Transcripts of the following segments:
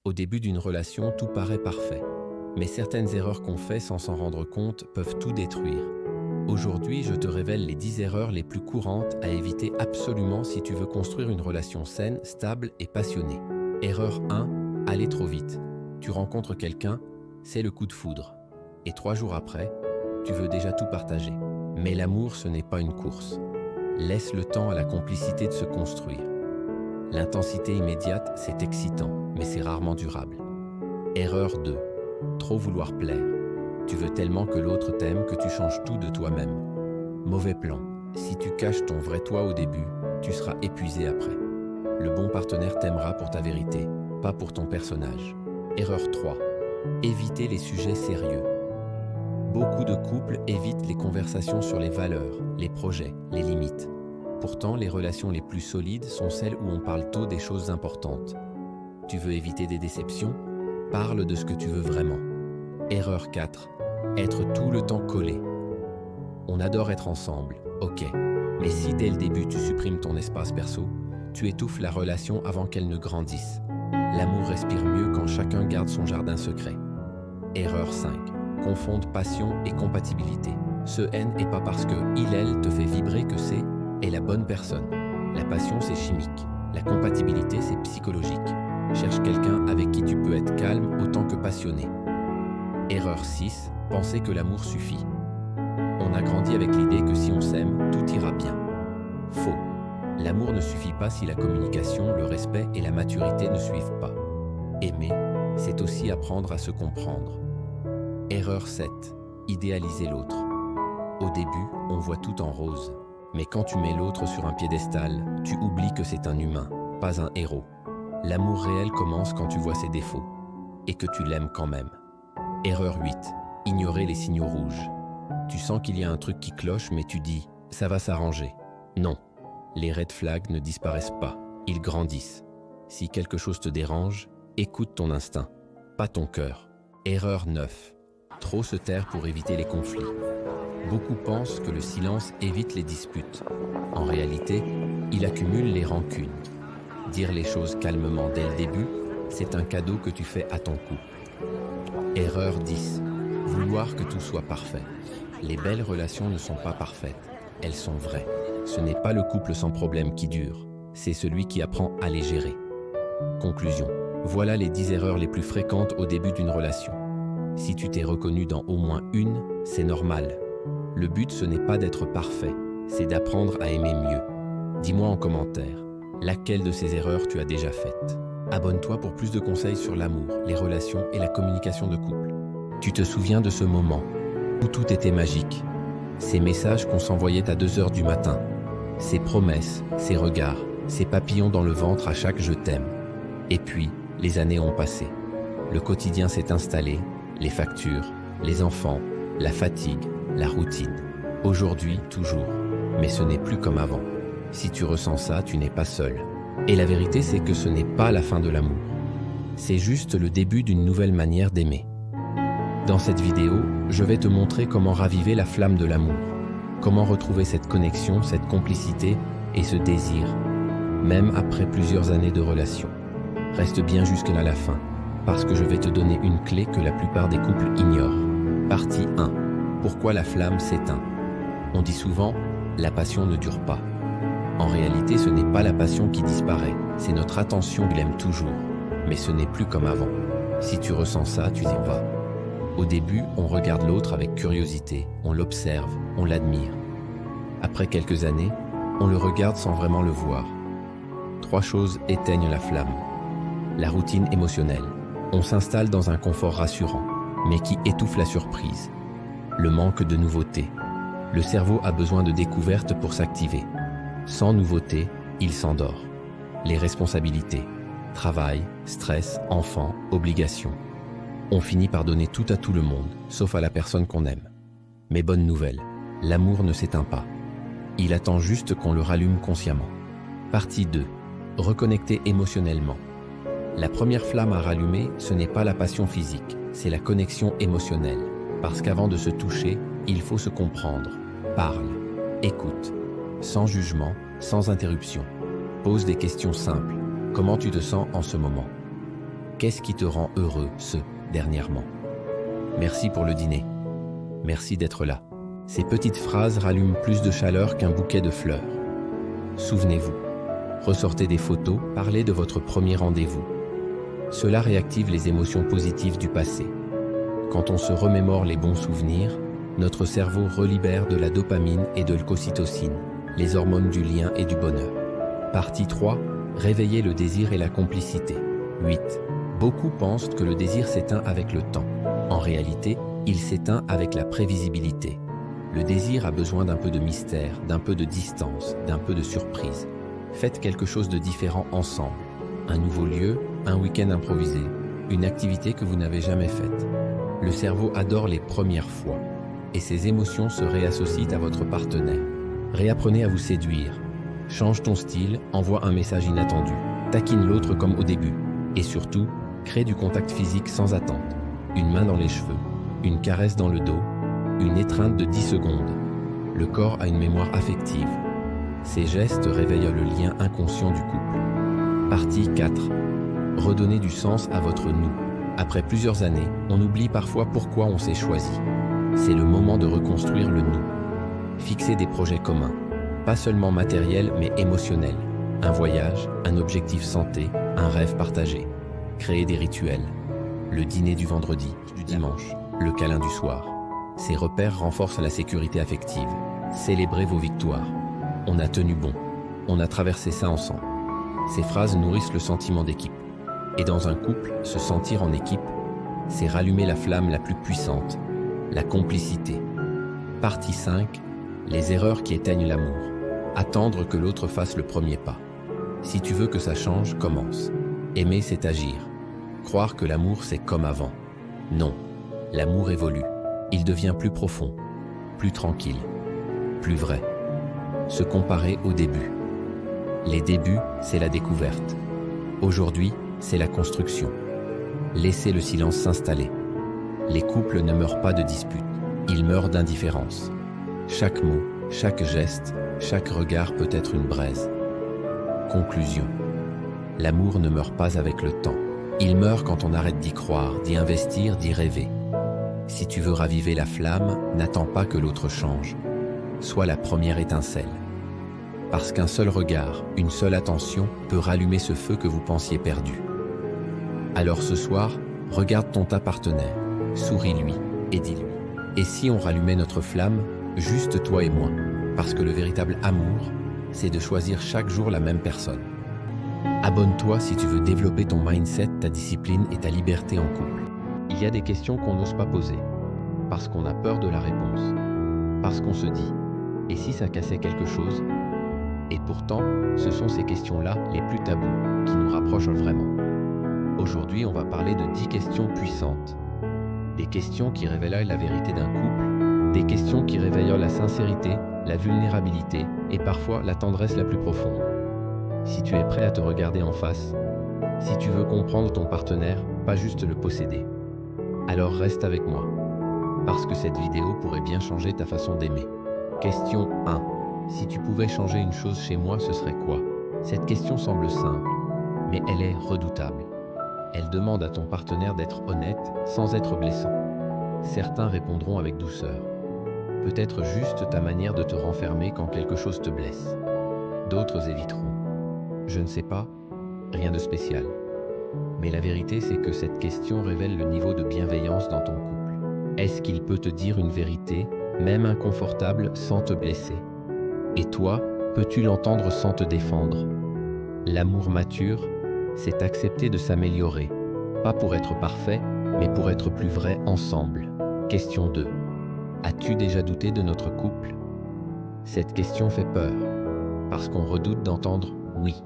Au début d'une relation, tout paraît parfait. Mais certaines erreurs qu'on fait sans s'en rendre compte peuvent tout détruire. Aujourd'hui, je te révèle les 10 erreurs les plus courantes à éviter absolument si tu veux construire une relation saine, stable et passionnée. Erreur 1, aller trop vite. Tu rencontres quelqu'un, c'est le coup de foudre. Et 3 jours après, tu veux déjà tout partager. Mais l'amour, ce n'est pas une course. Laisse le temps à la complicité de se construire. L'intensité immédiate, c'est excitant, mais c'est rarement durable. Erreur 2. Trop vouloir plaire. Tu veux tellement que l'autre t'aime que tu changes tout de toi-même. Mauvais plan. Si tu caches ton vrai toi au début, tu seras épuisé après. Le bon partenaire t'aimera pour ta vérité, pas pour ton personnage. Erreur 3. Éviter les sujets sérieux. Beaucoup de couples évitent les conversations sur les valeurs, les projets, les limites. Pourtant, les relations les plus solides sont celles où on parle tôt des choses importantes. Tu veux éviter des déceptions? Parle de ce que tu veux vraiment. Erreur 4. Être tout le temps collé. On adore être ensemble, ok. Mais si dès le début tu supprimes ton espace perso, tu étouffes la relation avant qu'elle ne grandisse. L'amour respire mieux quand chacun garde son jardin secret. Erreur 5. Confondre passion et compatibilité. Ce N est pas parce que il/elle te fait vibrer que c'est est la bonne personne. La passion, c'est chimique. La compatibilité, c'est psychologique. Cherche quelqu'un avec qui tu peux être calme autant que passionné. Erreur 6. Penser que l'amour suffit. On a grandi avec l'idée que si on s'aime, tout ira bien. Faux. L'amour ne suffit pas si la communication, le respect et la maturité ne suivent pas. Aimer, c'est aussi apprendre à se comprendre. Erreur 7. Idéaliser l'autre. Au début, on voit tout en rose. Mais quand tu mets l'autre sur un piédestal, tu oublies que c'est un humain, pas un héros. L'amour réel commence quand tu vois ses défauts, et que tu l'aimes quand même. Erreur 8. Ignorer les signaux rouges. Tu sens qu'il y a un truc qui cloche, mais tu dis « ça va s'arranger ». Non, les red flags ne disparaissent pas, ils grandissent. Si quelque chose te dérange, écoute ton instinct, pas ton cœur. Erreur 9. Trop se taire pour éviter les conflits. Beaucoup pensent que le silence évite les disputes. En réalité, il accumule les rancunes. Dire les choses calmement dès le début, c'est un cadeau que tu fais à ton couple. Erreur 10. Vouloir que tout soit parfait. Les belles relations ne sont pas parfaites, elles sont vraies. Ce n'est pas le couple sans problème qui dure, c'est celui qui apprend à les gérer. Conclusion. Voilà les 10 erreurs les plus fréquentes au début d'une relation. Si tu t'es reconnu dans au moins une, c'est normal. Le but, ce n'est pas d'être parfait, c'est d'apprendre à aimer mieux. Dis-moi en commentaire, laquelle de ces erreurs tu as déjà faite? Abonne-toi pour plus de conseils sur l'amour, les relations et la communication de couple. Tu te souviens de ce moment où tout était magique? Ces messages qu'on s'envoyait à 2 heures du matin, ces promesses, ces regards, ces papillons dans le ventre à chaque « je t'aime ». Et puis, les années ont passé. Le quotidien s'est installé, les factures, les enfants, la fatigue, la routine. Aujourd'hui, toujours. Mais ce n'est plus comme avant. Si tu ressens ça, tu n'es pas seul. Et la vérité, c'est que ce n'est pas la fin de l'amour. C'est juste le début d'une nouvelle manière d'aimer. Dans cette vidéo, je vais te montrer comment raviver la flamme de l'amour. Comment retrouver cette connexion, cette complicité et ce désir, même après plusieurs années de relation. Reste bien jusqu'à la fin, parce que je vais te donner une clé que la plupart des couples ignorent. Partie 1. Pourquoi la flamme s'éteint? On dit souvent, la passion ne dure pas. En réalité, ce n'est pas la passion qui disparaît, c'est notre attention qui l'aime toujours. Mais ce n'est plus comme avant. Si tu ressens ça, tu y vas. Au début, on regarde l'autre avec curiosité, on l'observe, on l'admire. Après quelques années, on le regarde sans vraiment le voir. 3 choses éteignent la flamme. La routine émotionnelle. On s'installe dans un confort rassurant, mais qui étouffe la surprise. Le manque de nouveauté. Le cerveau a besoin de découvertes pour s'activer. Sans nouveauté, il s'endort. Les responsabilités. Travail, stress, enfants, obligations. On finit par donner tout à tout le monde, sauf à la personne qu'on aime. Mais bonne nouvelle, l'amour ne s'éteint pas. Il attend juste qu'on le rallume consciemment. Partie 2. Reconnecter émotionnellement. La première flamme à rallumer, ce n'est pas la passion physique, c'est la connexion émotionnelle. Parce qu'avant de se toucher, il faut se comprendre. Parle, écoute, sans jugement, sans interruption. Pose des questions simples. Comment tu te sens en ce moment? Qu'est-ce qui te rend heureux, dernièrement? Merci pour le dîner. Merci d'être là. Ces petites phrases rallument plus de chaleur qu'un bouquet de fleurs. Souvenez-vous. Ressortez des photos, parlez de votre premier rendez-vous. Cela réactive les émotions positives du passé. Quand on se remémore les bons souvenirs, notre cerveau relibère de la dopamine et de l'ocytocine, les hormones du lien et du bonheur. Partie 3. Réveiller le désir et la complicité. 8. Beaucoup pensent que le désir s'éteint avec le temps. En réalité, il s'éteint avec la prévisibilité. Le désir a besoin d'un peu de mystère, d'un peu de distance, d'un peu de surprise. Faites quelque chose de différent ensemble. Un nouveau lieu, un week-end improvisé, une activité que vous n'avez jamais faite. Le cerveau adore les premières fois et ses émotions se réassocient à votre partenaire. Réapprenez à vous séduire. Change ton style, envoie un message inattendu. Taquine l'autre comme au début. Et surtout, crée du contact physique sans attente. Une main dans les cheveux, une caresse dans le dos, une étreinte de 10 secondes. Le corps a une mémoire affective. Ces gestes réveillent le lien inconscient du couple. Partie 4. Redonnez du sens à votre nous. Après plusieurs années, on oublie parfois pourquoi on s'est choisi. C'est le moment de reconstruire le nous. Fixez des projets communs, pas seulement matériels mais émotionnels. Un voyage, un objectif santé, un rêve partagé. Créez des rituels. Le dîner du vendredi, du dimanche, le câlin du soir. Ces repères renforcent la sécurité affective. Célébrez vos victoires. On a tenu bon. On a traversé ça ensemble. Ces phrases nourrissent le sentiment d'équipe. Et dans un couple, se sentir en équipe, c'est rallumer la flamme la plus puissante, la complicité. Partie 5. Les erreurs qui éteignent l'amour. Attendre que l'autre fasse le premier pas. Si tu veux que ça change, commence. Aimer, c'est agir. Croire que l'amour, c'est comme avant. Non, l'amour évolue. Il devient plus profond, plus tranquille, plus vrai. Se comparer au début. Les débuts, c'est la découverte. Aujourd'hui, c'est la construction. Laissez le silence s'installer. Les couples ne meurent pas de disputes, ils meurent d'indifférence. Chaque mot, chaque geste, chaque regard peut être une braise. Conclusion. L'amour ne meurt pas avec le temps. Il meurt quand on arrête d'y croire, d'y investir, d'y rêver. Si tu veux raviver la flamme, n'attends pas que l'autre change. Sois la première étincelle. Parce qu'un seul regard, une seule attention peut rallumer ce feu que vous pensiez perdu. Alors ce soir, regarde ton partenaire, souris-lui et dis-lui. Et si on rallumait notre flamme, juste toi et moi? Parce que le véritable amour, c'est de choisir chaque jour la même personne. Abonne-toi si tu veux développer ton mindset, ta discipline et ta liberté en couple. Il y a des questions qu'on n'ose pas poser, parce qu'on a peur de la réponse, parce qu'on se dit « et si ça cassait quelque chose ?» Et pourtant, ce sont ces questions-là, les plus tabous, qui nous rapprochent vraiment. Aujourd'hui, on va parler de 10 questions puissantes. Des questions qui révèlent la vérité d'un couple, des questions qui réveillent la sincérité, la vulnérabilité et parfois la tendresse la plus profonde. Si tu es prêt à te regarder en face, si tu veux comprendre ton partenaire, pas juste le posséder, alors reste avec moi, parce que cette vidéo pourrait bien changer ta façon d'aimer. Question 1. Si tu pouvais changer une chose chez moi, ce serait quoi? Cette question semble simple, mais elle est redoutable. Elle demande à ton partenaire d'être honnête sans être blessant. Certains répondront avec douceur. Peut-être juste ta manière de te renfermer quand quelque chose te blesse. D'autres éviteront. Je ne sais pas, rien de spécial. Mais la vérité, c'est que cette question révèle le niveau de bienveillance dans ton couple. Est-ce qu'il peut te dire une vérité, même inconfortable, sans te blesser? Et toi, peux-tu l'entendre sans te défendre? L'amour mature, c'est accepter de s'améliorer, pas pour être parfait, mais pour être plus vrai ensemble. Question 2. As-tu déjà douté de notre couple? Cette question fait peur, parce qu'on redoute d'entendre « oui ».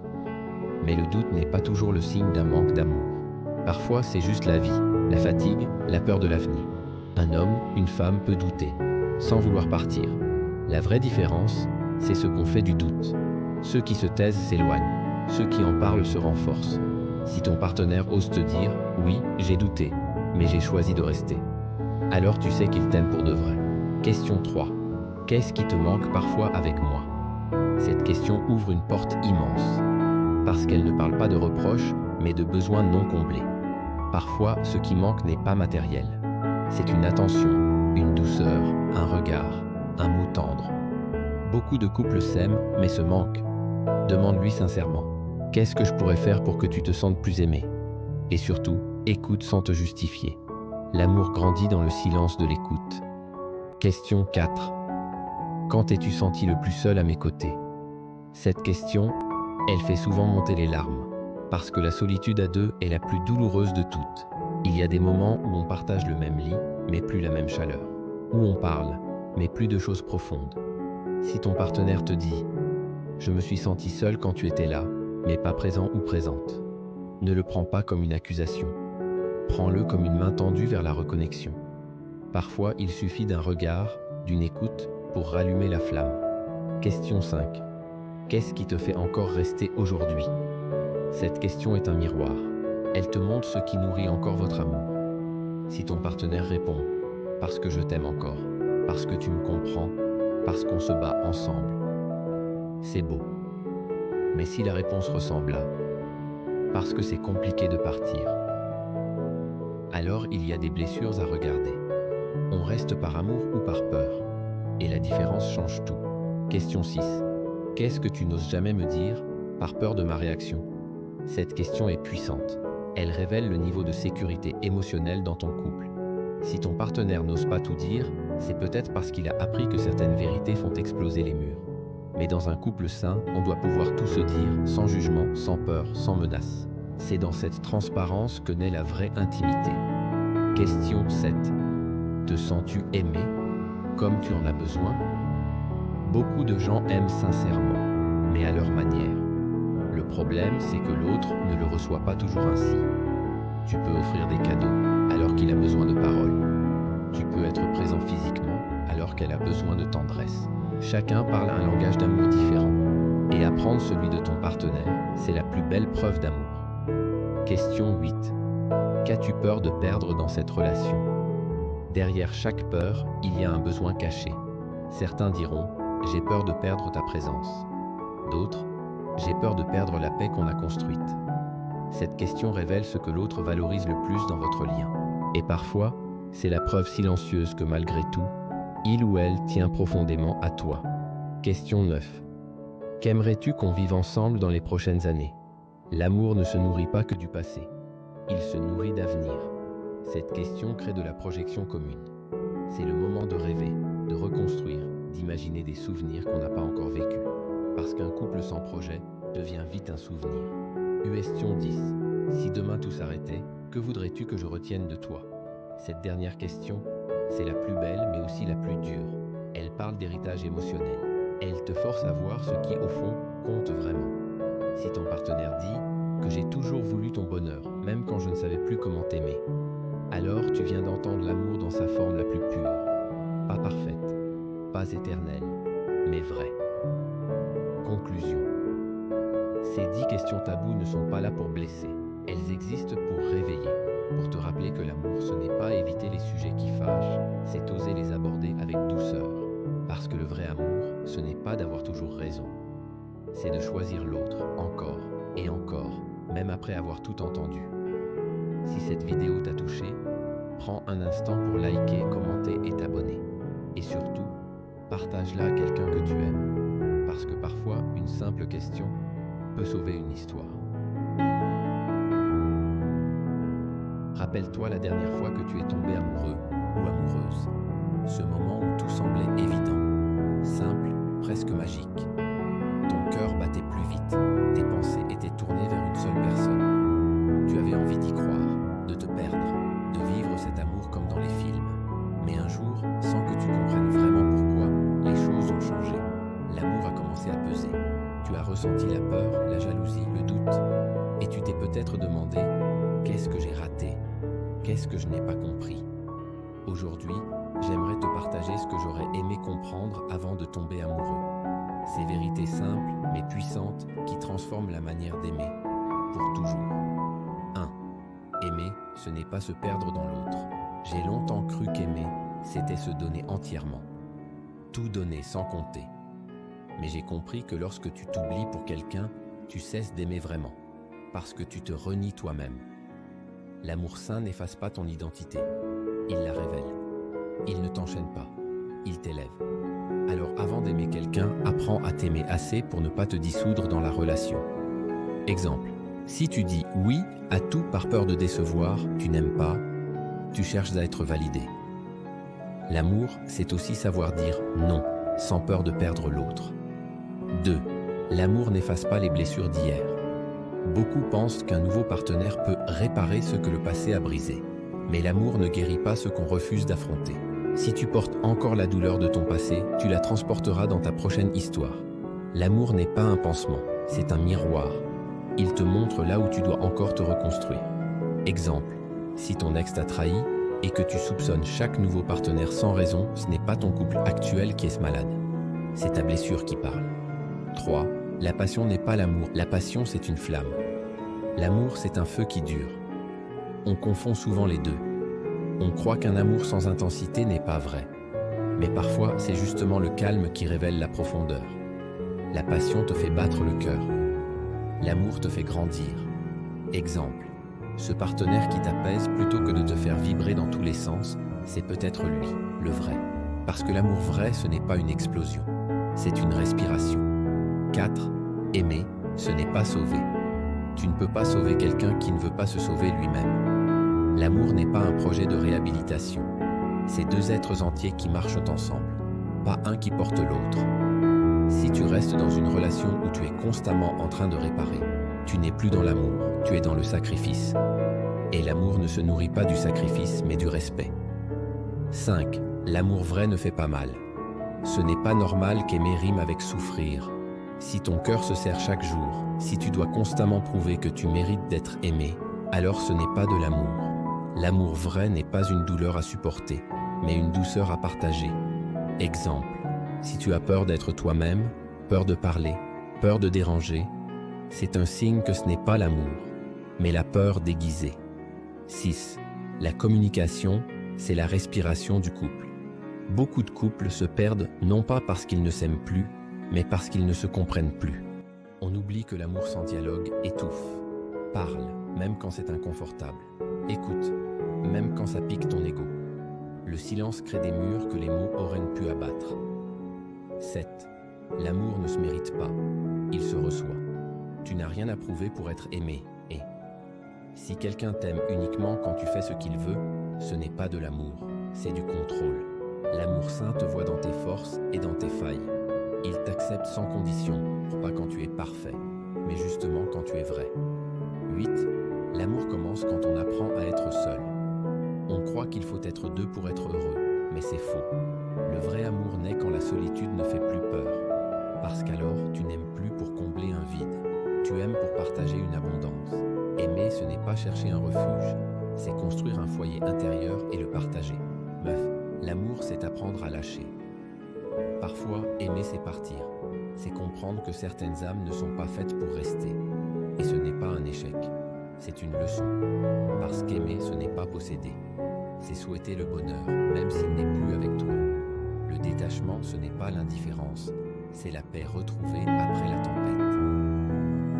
Mais le doute n'est pas toujours le signe d'un manque d'amour. Parfois, c'est juste la vie, la fatigue, la peur de l'avenir. Un homme, une femme peut douter, sans vouloir partir. La vraie différence, c'est ce qu'on fait du doute. Ceux qui se taisent s'éloignent, ceux qui en parlent se renforcent. Si ton partenaire ose te dire « oui, j'ai douté, mais j'ai choisi de rester », alors tu sais qu'il t'aime pour de vrai. Question 3. Qu'est-ce qui te manque parfois avec moi? Cette question ouvre une porte immense, parce qu'elle ne parle pas de reproches, mais de besoins non comblés. Parfois, ce qui manque n'est pas matériel. C'est une attention, une douceur, un regard, un mot tendre. Beaucoup de couples s'aiment, mais se manquent. Demande-lui sincèrement. Qu'est-ce que je pourrais faire pour que tu te sentes plus aimé? Et surtout, écoute sans te justifier. L'amour grandit dans le silence de l'écoute. Question 4. Quand t'es-tu senti le plus seul à mes côtés? Cette question, elle fait souvent monter les larmes, parce que la solitude à deux est la plus douloureuse de toutes. Il y a des moments où on partage le même lit, mais plus la même chaleur. Où on parle, mais plus de choses profondes. Si ton partenaire te dit « Je me suis senti seul quand tu étais là, mais pas présent ou présente », ne le prends pas comme une accusation. Prends-le comme une main tendue vers la reconnexion. Parfois, il suffit d'un regard, d'une écoute, pour rallumer la flamme. Question 5. Qu'est-ce qui te fait encore rester aujourd'hui? Cette question est un miroir. Elle te montre ce qui nourrit encore votre amour. Si ton partenaire répond « Parce que je t'aime encore, parce que tu me comprends, parce qu'on se bat ensemble », c'est beau. Mais si la réponse ressemble à « Parce que c'est compliqué de partir », alors il y a des blessures à regarder. On reste par amour ou par peur? Et la différence change tout. Question 6. Qu'est-ce que tu n'oses jamais me dire, par peur de ma réaction? Cette question est puissante. Elle révèle le niveau de sécurité émotionnelle dans ton couple. Si ton partenaire n'ose pas tout dire, c'est peut-être parce qu'il a appris que certaines vérités font exploser les murs. Mais dans un couple sain, on doit pouvoir tout se dire, sans jugement, sans peur, sans menace. C'est dans cette transparence que naît la vraie intimité. Question 7. Te sens-tu aimé, comme tu en as besoin? Beaucoup de gens aiment sincèrement, mais à leur manière. Le problème, c'est que l'autre ne le reçoit pas toujours ainsi. Tu peux offrir des cadeaux, alors qu'il a besoin de paroles. Tu peux être présent physiquement, alors qu'elle a besoin de tendresse. Chacun parle un langage d'amour différent. Et apprendre celui de ton partenaire, c'est la plus belle preuve d'amour. Question 8. Qu'as-tu peur de perdre dans cette relation? Derrière chaque peur, il y a un besoin caché. Certains diront « J'ai peur de perdre ta présence ». D'autres « J'ai peur de perdre la paix qu'on a construite ». Cette question révèle ce que l'autre valorise le plus dans votre lien. Et parfois, c'est la preuve silencieuse que malgré tout, il ou elle tient profondément à toi. Question 9. Qu'aimerais-tu qu'on vive ensemble dans les prochaines années? L'amour ne se nourrit pas que du passé. Il se nourrit d'avenir. Cette question crée de la projection commune. C'est le moment de rêver, de reconstruire, d'imaginer des souvenirs qu'on n'a pas encore vécus. Parce qu'un couple sans projet devient vite un souvenir. Question 10. Si demain tout s'arrêtait, que voudrais-tu que je retienne de toi? Cette dernière question, c'est la plus belle mais aussi la plus dure. Elle parle d'héritage émotionnel. Elle te force à voir ce qui, au fond, compte vraiment. Si ton partenaire dit que j'ai toujours voulu ton bonheur, même quand je ne savais plus comment t'aimer, alors tu viens d'entendre l'amour dans sa forme la plus pure. Pas parfaite, pas éternelle, mais vraie. Conclusion. Ces 10 questions taboues ne sont pas là pour blesser. Elles existent pour réveiller, pour te rappeler que l'amour, ce n'est pas éviter les sujets qui fâchent, c'est oser les aborder avec douceur. Parce que le vrai amour, ce n'est pas d'avoir toujours raison. C'est de choisir l'autre, encore et encore, même après avoir tout entendu. Si cette vidéo t'a touché, prends un instant pour liker, commenter et t'abonner. Et surtout, partage-la à quelqu'un que tu aimes. Parce que parfois, une simple question peut sauver une histoire. Rappelle-toi la dernière fois que tu es tombé amoureux ou amoureuse. Ce moment où tout semblait évident, simple, presque magique. Ton cœur battait plus vite, tes pensées étaient tournées vers une seule personne. Tu avais envie d'y croire, de te perdre, de vivre cet amour comme dans les films. Mais un jour, sans que tu comprennes vraiment pourquoi, les choses ont changé. L'amour a commencé à peser. Tu as ressenti la peur, la jalousie, le doute. Et tu t'es peut-être demandé « Qu'est-ce que j'ai raté? Qu'est-ce que je n'ai pas compris ?» Aujourd'hui, j'aimerais te partager ce que j'aurais aimé comprendre avant de tomber amoureux. Ces vérités simples, mais puissantes, qui transforment la manière d'aimer, pour toujours. 1. Aimer, ce n'est pas se perdre dans l'autre. J'ai longtemps cru qu'aimer, c'était se donner entièrement. Tout donner sans compter. Mais j'ai compris que lorsque tu t'oublies pour quelqu'un, tu cesses d'aimer vraiment, parce que tu te renies toi-même. L'amour sain n'efface pas ton identité. Il la révèle. Il ne t'enchaîne pas. Il t'élève. Alors avant d'aimer quelqu'un, apprends à t'aimer assez pour ne pas te dissoudre dans la relation. Exemple. Si tu dis oui à tout par peur de décevoir, tu n'aimes pas, tu cherches à être validé. L'amour, c'est aussi savoir dire non, sans peur de perdre l'autre. 2. L'amour n'efface pas les blessures d'hier. Beaucoup pensent qu'un nouveau partenaire peut réparer ce que le passé a brisé. Mais l'amour ne guérit pas ce qu'on refuse d'affronter. Si tu portes encore la douleur de ton passé, tu la transporteras dans ta prochaine histoire. L'amour n'est pas un pansement, c'est un miroir. Il te montre là où tu dois encore te reconstruire. Exemple, si ton ex t'a trahi et que tu soupçonnes chaque nouveau partenaire sans raison, ce n'est pas ton couple actuel qui est malade. C'est ta blessure qui parle. 3. La passion n'est pas l'amour. La passion, c'est une flamme. L'amour, c'est un feu qui dure. On confond souvent les deux. On croit qu'un amour sans intensité n'est pas vrai. Mais parfois, c'est justement le calme qui révèle la profondeur. La passion te fait battre le cœur. L'amour te fait grandir. Exemple, ce partenaire qui t'apaise plutôt que de te faire vibrer dans tous les sens, c'est peut-être lui, le vrai. Parce que l'amour vrai, ce n'est pas une explosion, c'est une respiration. 4. Aimer, ce n'est pas sauver. Tu ne peux pas sauver quelqu'un qui ne veut pas se sauver lui-même. L'amour n'est pas un projet de réhabilitation. C'est deux êtres entiers qui marchent ensemble, pas un qui porte l'autre. Si tu restes dans une relation où tu es constamment en train de réparer, tu n'es plus dans l'amour, tu es dans le sacrifice. Et l'amour ne se nourrit pas du sacrifice, mais du respect. 5. L'amour vrai ne fait pas mal. Ce n'est pas normal qu'aimer rime avec souffrir. Si ton cœur se serre chaque jour, si tu dois constamment prouver que tu mérites d'être aimé, alors ce n'est pas de l'amour. L'amour vrai n'est pas une douleur à supporter, mais une douceur à partager. Exemple, si tu as peur d'être toi-même, peur de parler, peur de déranger, c'est un signe que ce n'est pas l'amour, mais la peur déguisée. 6. La communication, c'est la respiration du couple. Beaucoup de couples se perdent non pas parce qu'ils ne s'aiment plus, mais parce qu'ils ne se comprennent plus. On oublie que l'amour sans dialogue étouffe. Parle, même quand c'est inconfortable. Écoute, même quand ça pique ton ego. Le silence crée des murs que les mots auraient pu abattre. 7. L'amour ne se mérite pas, il se reçoit. Tu n'as rien à prouver pour être aimé, et si quelqu'un t'aime uniquement quand tu fais ce qu'il veut, ce n'est pas de l'amour, c'est du contrôle. L'amour sain te voit dans tes forces et dans tes failles. Il t'accepte sans condition, pas quand tu es parfait, mais justement quand tu es vrai. 8. L'amour commence quand on apprend à être seul. On croit qu'il faut être deux pour être heureux, mais c'est faux. Le vrai amour naît quand la solitude ne fait plus peur, parce qu'alors tu n'aimes plus pour combler un vide, tu aimes pour partager une abondance. Aimer, ce n'est pas chercher un refuge, c'est construire un foyer intérieur et le partager. 9. L'amour, c'est apprendre à lâcher. Parfois, aimer, c'est partir. C'est comprendre que certaines âmes ne sont pas faites pour rester. Et ce n'est pas un échec, c'est une leçon. Parce qu'aimer, ce n'est pas posséder. C'est souhaiter le bonheur, même s'il n'est plus avec toi. Le détachement, ce n'est pas l'indifférence, c'est la paix retrouvée après la tempête.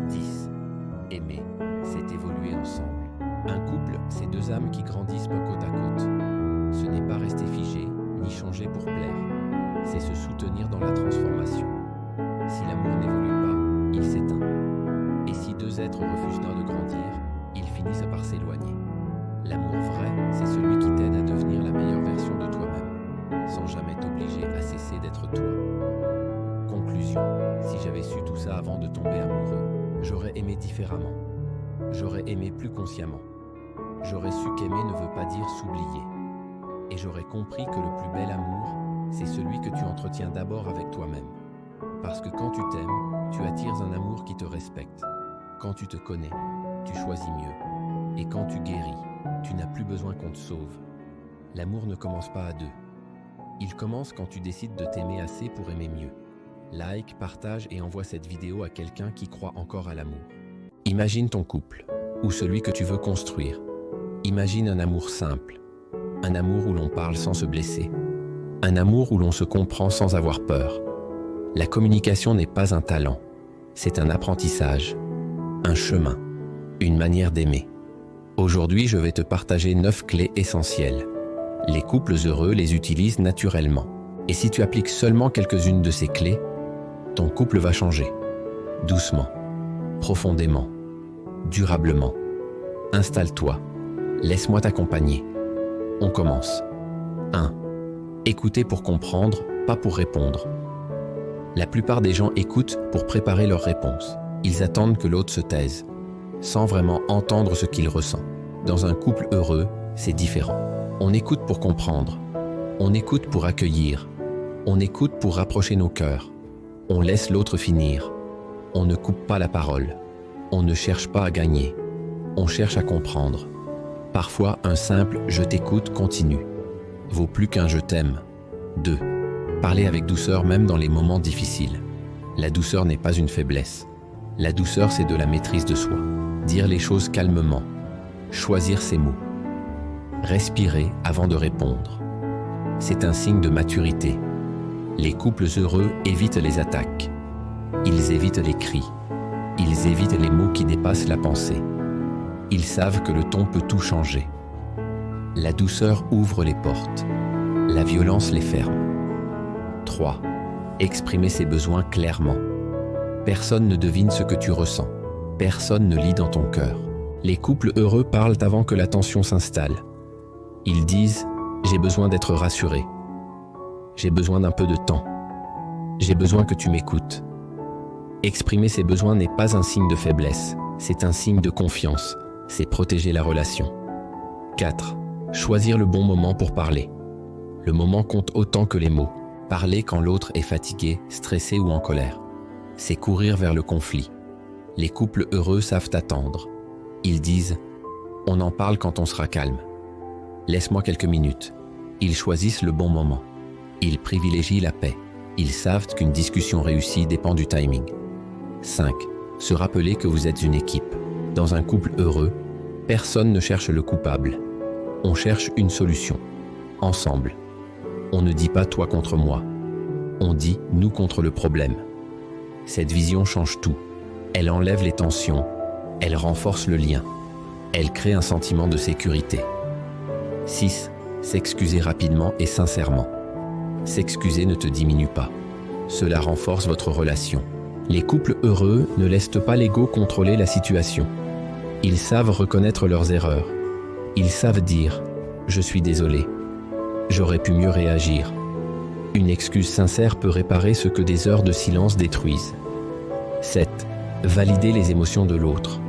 10. Aimer, c'est évoluer ensemble. Un couple, c'est deux âmes qui grandissent côte à côte. Ce n'est pas rester figé, ni changer pour plaire. C'est se soutenir dans la transformation. Si l'amour n'évolue pas, il s'éteint. Et si deux êtres refusent l'un de grandir, ils finissent par s'éloigner. L'amour vrai, c'est celui qui t'aide à devenir la meilleure version de toi-même, sans jamais t'obliger à cesser d'être toi. Conclusion, si j'avais su tout ça avant de tomber amoureux, j'aurais aimé différemment. J'aurais aimé plus consciemment. J'aurais su qu'aimer ne veut pas dire s'oublier. Et j'aurais compris que le plus bel amour, c'est celui que tu entretiens d'abord avec toi-même. Parce que quand tu t'aimes, tu attires un amour qui te respecte. Quand tu te connais, tu choisis mieux. Et quand tu guéris, tu n'as plus besoin qu'on te sauve. L'amour ne commence pas à deux. Il commence quand tu décides de t'aimer assez pour aimer mieux. Like, partage et envoie cette vidéo à quelqu'un qui croit encore à l'amour. Imagine ton couple, ou celui que tu veux construire. Imagine un amour simple. Un amour où l'on parle sans se blesser. Un amour où l'on se comprend sans avoir peur. La communication n'est pas un talent, c'est un apprentissage, un chemin, une manière d'aimer. Aujourd'hui, je vais te partager 9 clés essentielles. Les couples heureux les utilisent naturellement. Et si tu appliques seulement quelques-unes de ces clés, ton couple va changer. Doucement, profondément, durablement. Installe-toi. Laisse-moi t'accompagner. On commence. 1. Écouter pour comprendre, pas pour répondre. La plupart des gens écoutent pour préparer leur réponse. Ils attendent que l'autre se taise, sans vraiment entendre ce qu'il ressent. Dans un couple heureux, c'est différent. On écoute pour comprendre. On écoute pour accueillir. On écoute pour rapprocher nos cœurs. On laisse l'autre finir. On ne coupe pas la parole. On ne cherche pas à gagner. On cherche à comprendre. Parfois, un simple « je t'écoute » continue vaut plus qu'un « je t'aime ». 2. Parler avec douceur même dans les moments difficiles. La douceur n'est pas une faiblesse. La douceur, c'est de la maîtrise de soi. Dire les choses calmement. Choisir ses mots. Respirer avant de répondre. C'est un signe de maturité. Les couples heureux évitent les attaques. Ils évitent les cris. Ils évitent les mots qui dépassent la pensée. Ils savent que le ton peut tout changer. La douceur ouvre les portes. La violence les ferme. 3. Exprimer ses besoins clairement. Personne ne devine ce que tu ressens. Personne ne lit dans ton cœur. Les couples heureux parlent avant que la tension s'installe. Ils disent « j'ai besoin d'être rassuré. J'ai besoin d'un peu de temps. J'ai besoin que tu m'écoutes. » Exprimer ses besoins n'est pas un signe de faiblesse, c'est un signe de confiance. C'est protéger la relation. 4. Choisir le bon moment pour parler. Le moment compte autant que les mots. Parler quand l'autre est fatigué, stressé ou en colère. C'est courir vers le conflit. Les couples heureux savent attendre. Ils disent « on en parle quand on sera calme. Laisse-moi quelques minutes. » Ils choisissent le bon moment. Ils privilégient la paix. Ils savent qu'une discussion réussie dépend du timing. 5. Se rappeler que vous êtes une équipe. Dans un couple heureux, personne ne cherche le coupable. On cherche une solution. Ensemble. On ne dit pas toi contre moi. On dit nous contre le problème. Cette vision change tout. Elle enlève les tensions. Elle renforce le lien. Elle crée un sentiment de sécurité. 6. S'excuser rapidement et sincèrement. S'excuser ne te diminue pas. Cela renforce votre relation. Les couples heureux ne laissent pas l'ego contrôler la situation. Ils savent reconnaître leurs erreurs. Ils savent dire « je suis désolé, j'aurais pu mieux réagir ». Une excuse sincère peut réparer ce que des heures de silence détruisent. 7. Valider les émotions de l'autre.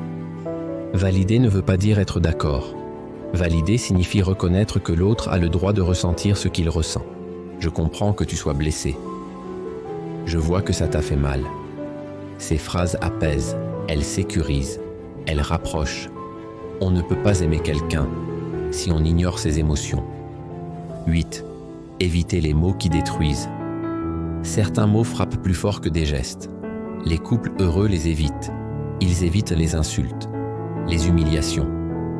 Valider ne veut pas dire être d'accord. Valider signifie reconnaître que l'autre a le droit de ressentir ce qu'il ressent. Je comprends que tu sois blessé. Je vois que ça t'a fait mal. Ces phrases apaisent, elles sécurisent, elles rapprochent. On ne peut pas aimer quelqu'un si on ignore ses émotions. 8. Éviter les mots qui détruisent. Certains mots frappent plus fort que des gestes. Les couples heureux les évitent. Ils évitent les insultes, les humiliations,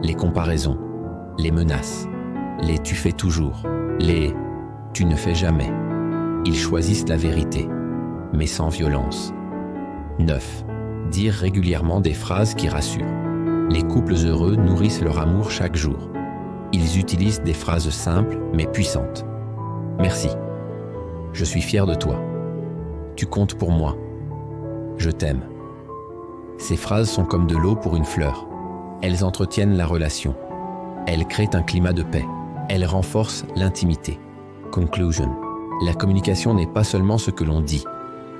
les comparaisons, les menaces, les « tu fais toujours », les « tu ne fais jamais ». Ils choisissent la vérité, mais sans violence. 9. Dire régulièrement des phrases qui rassurent. Les couples heureux nourrissent leur amour chaque jour. Ils utilisent des phrases simples mais puissantes. Merci. Je suis fier de toi. Tu comptes pour moi. Je t'aime. Ces phrases sont comme de l'eau pour une fleur. Elles entretiennent la relation. Elles créent un climat de paix. Elles renforcent l'intimité. Conclusion. La communication n'est pas seulement ce que l'on dit.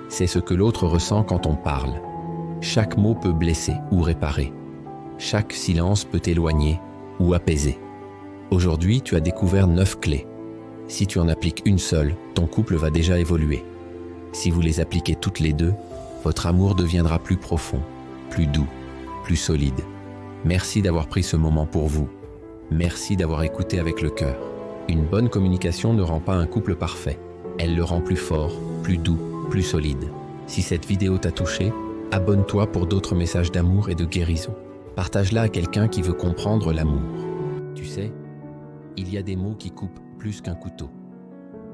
C'est ce que l'autre ressent quand on parle. Chaque mot peut blesser ou réparer. Chaque silence peut éloigner ou apaiser. Aujourd'hui, tu as découvert 9 clés. Si tu en appliques une seule, ton couple va déjà évoluer. Si vous les appliquez toutes les deux, votre amour deviendra plus profond, plus doux, plus solide. Merci d'avoir pris ce moment pour vous. Merci d'avoir écouté avec le cœur. Une bonne communication ne rend pas un couple parfait. Elle le rend plus fort, plus doux, plus solide. Si cette vidéo t'a touché, abonne-toi pour d'autres messages d'amour et de guérison. Partage-la à quelqu'un qui veut comprendre l'amour. Tu sais, il y a des mots qui coupent plus qu'un couteau.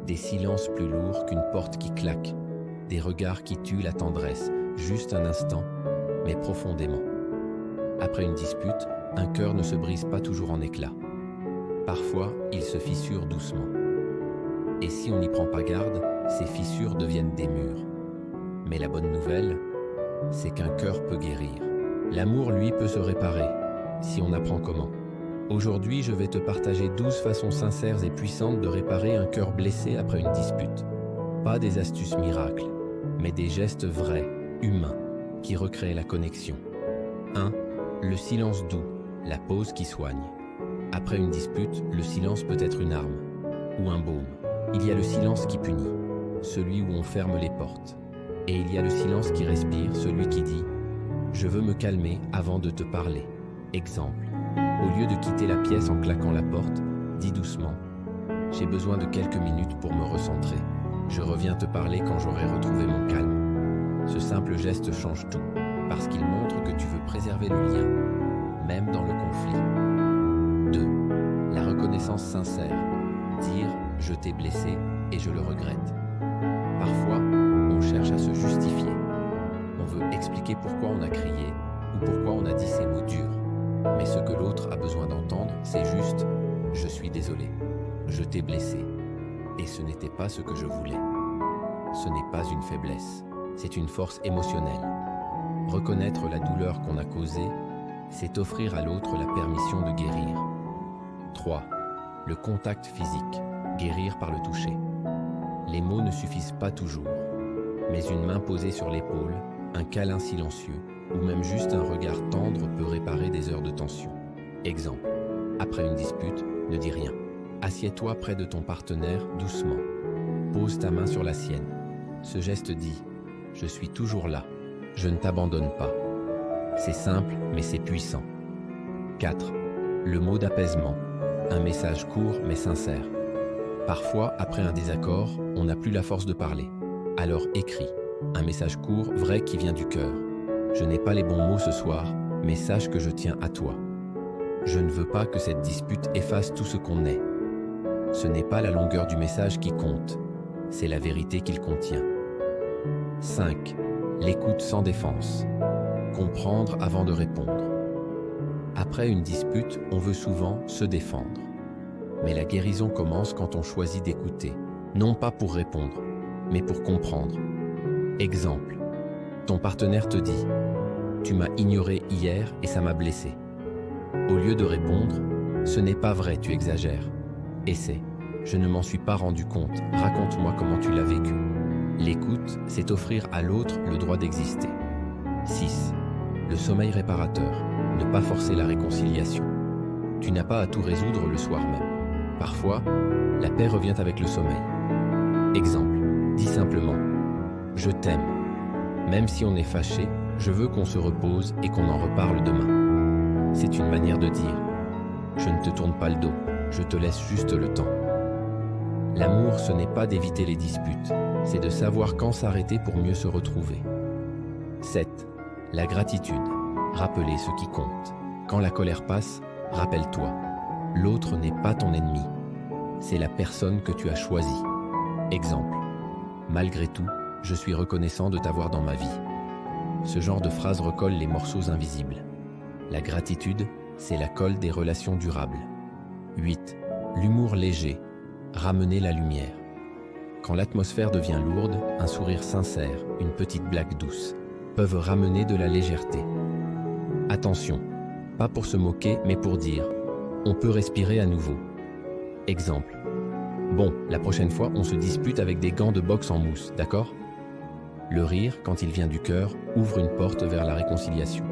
Des silences plus lourds qu'une porte qui claque. Des regards qui tuent la tendresse, juste un instant, mais profondément. Après une dispute, Un cœur ne se brise pas toujours en éclats. Parfois, il se fissure doucement. Et si on n'y prend pas garde, ces fissures deviennent des murs. Mais la bonne nouvelle, c'est qu'un cœur peut guérir. L'amour, lui, peut se réparer, si on apprend comment. Aujourd'hui, je vais te partager 12 façons sincères et puissantes de réparer un cœur blessé après une dispute. Pas des astuces miracles, mais des gestes vrais, humains, qui recréent la connexion. 1. Le silence doux, la pause qui soigne. Après une dispute, le silence peut être une arme, ou un baume. Il y a le silence qui punit, celui où on ferme les portes. Et il y a le silence qui respire, celui qui dit « Je veux me calmer avant de te parler ». Exemple, au lieu de quitter la pièce en claquant la porte, dis doucement « J'ai besoin de quelques minutes pour me recentrer. Je reviens te parler quand j'aurai retrouvé mon calme ». Ce simple geste change tout, parce qu'il montre que tu veux préserver le lien, même dans le conflit. 2. La reconnaissance sincère. Dire « Je t'ai blessé et je le regrette ». Parfois, on cherche à se justifier. On veut expliquer pourquoi on a crié ou pourquoi on a dit ces mots durs. Mais ce que l'autre a besoin d'entendre, c'est juste « Je suis désolé, je t'ai blessé et ce n'était pas ce que je voulais ». Ce n'est pas une faiblesse, c'est une force émotionnelle. Reconnaître la douleur qu'on a causée, c'est offrir à l'autre la permission de guérir. 3. Le contact physique, guérir par le toucher. Les mots ne suffisent pas toujours, mais une main posée sur l'épaule, un câlin silencieux, ou même juste un regard tendre peut réparer des heures de tension. Exemple, après une dispute, ne dis rien. Assieds-toi près de ton partenaire doucement. Pose ta main sur la sienne. Ce geste dit « Je suis toujours là, je ne t'abandonne pas ». C'est simple, mais c'est puissant. 4. Le mot d'apaisement, un message court mais sincère. Parfois, après un désaccord, on n'a plus la force de parler. Alors écris, un message court, vrai qui vient du cœur. Je n'ai pas les bons mots ce soir, mais sache que je tiens à toi. Je ne veux pas que cette dispute efface tout ce qu'on est. Ce n'est pas la longueur du message qui compte, c'est la vérité qu'il contient. 5. L'écoute sans défense. Comprendre avant de répondre. Après une dispute, on veut souvent se défendre. Mais la guérison commence quand on choisit d'écouter, non pas pour répondre, mais pour comprendre. Exemple, ton partenaire te dit « Tu m'as ignoré hier et ça m'a blessé ». Au lieu de répondre « Ce n'est pas vrai, tu exagères ». Essaie « Je ne m'en suis pas rendu compte, raconte-moi comment tu l'as vécu ». L'écoute, c'est offrir à l'autre le droit d'exister. 6. Le sommeil réparateur, ne pas forcer la réconciliation. Tu n'as pas à tout résoudre le soir même. Parfois, la paix revient avec le sommeil. Exemple, dis simplement « Je t'aime ». Même si on est fâché, je veux qu'on se repose et qu'on en reparle demain. C'est une manière de dire « Je ne te tourne pas le dos, je te laisse juste le temps ». L'amour, ce n'est pas d'éviter les disputes, c'est de savoir quand s'arrêter pour mieux se retrouver. 7. La gratitude, rappeler ce qui compte. Quand la colère passe, rappelle-toi, l'autre n'est pas ton ennemi, c'est la personne que tu as choisie. Exemple, malgré tout, je suis reconnaissant de t'avoir dans ma vie. Ce genre de phrase recolle les morceaux invisibles. La gratitude, c'est la colle des relations durables. 8. L'humour léger, ramener la lumière. Quand l'atmosphère devient lourde, un sourire sincère, une petite blague douce, peuvent ramener de la légèreté. Attention, pas pour se moquer, mais pour dire « On peut respirer à nouveau ». Exemple. Bon, la prochaine fois, on se dispute avec des gants de boxe en mousse, d'accord ? Le rire, quand il vient du cœur, ouvre une porte vers la réconciliation.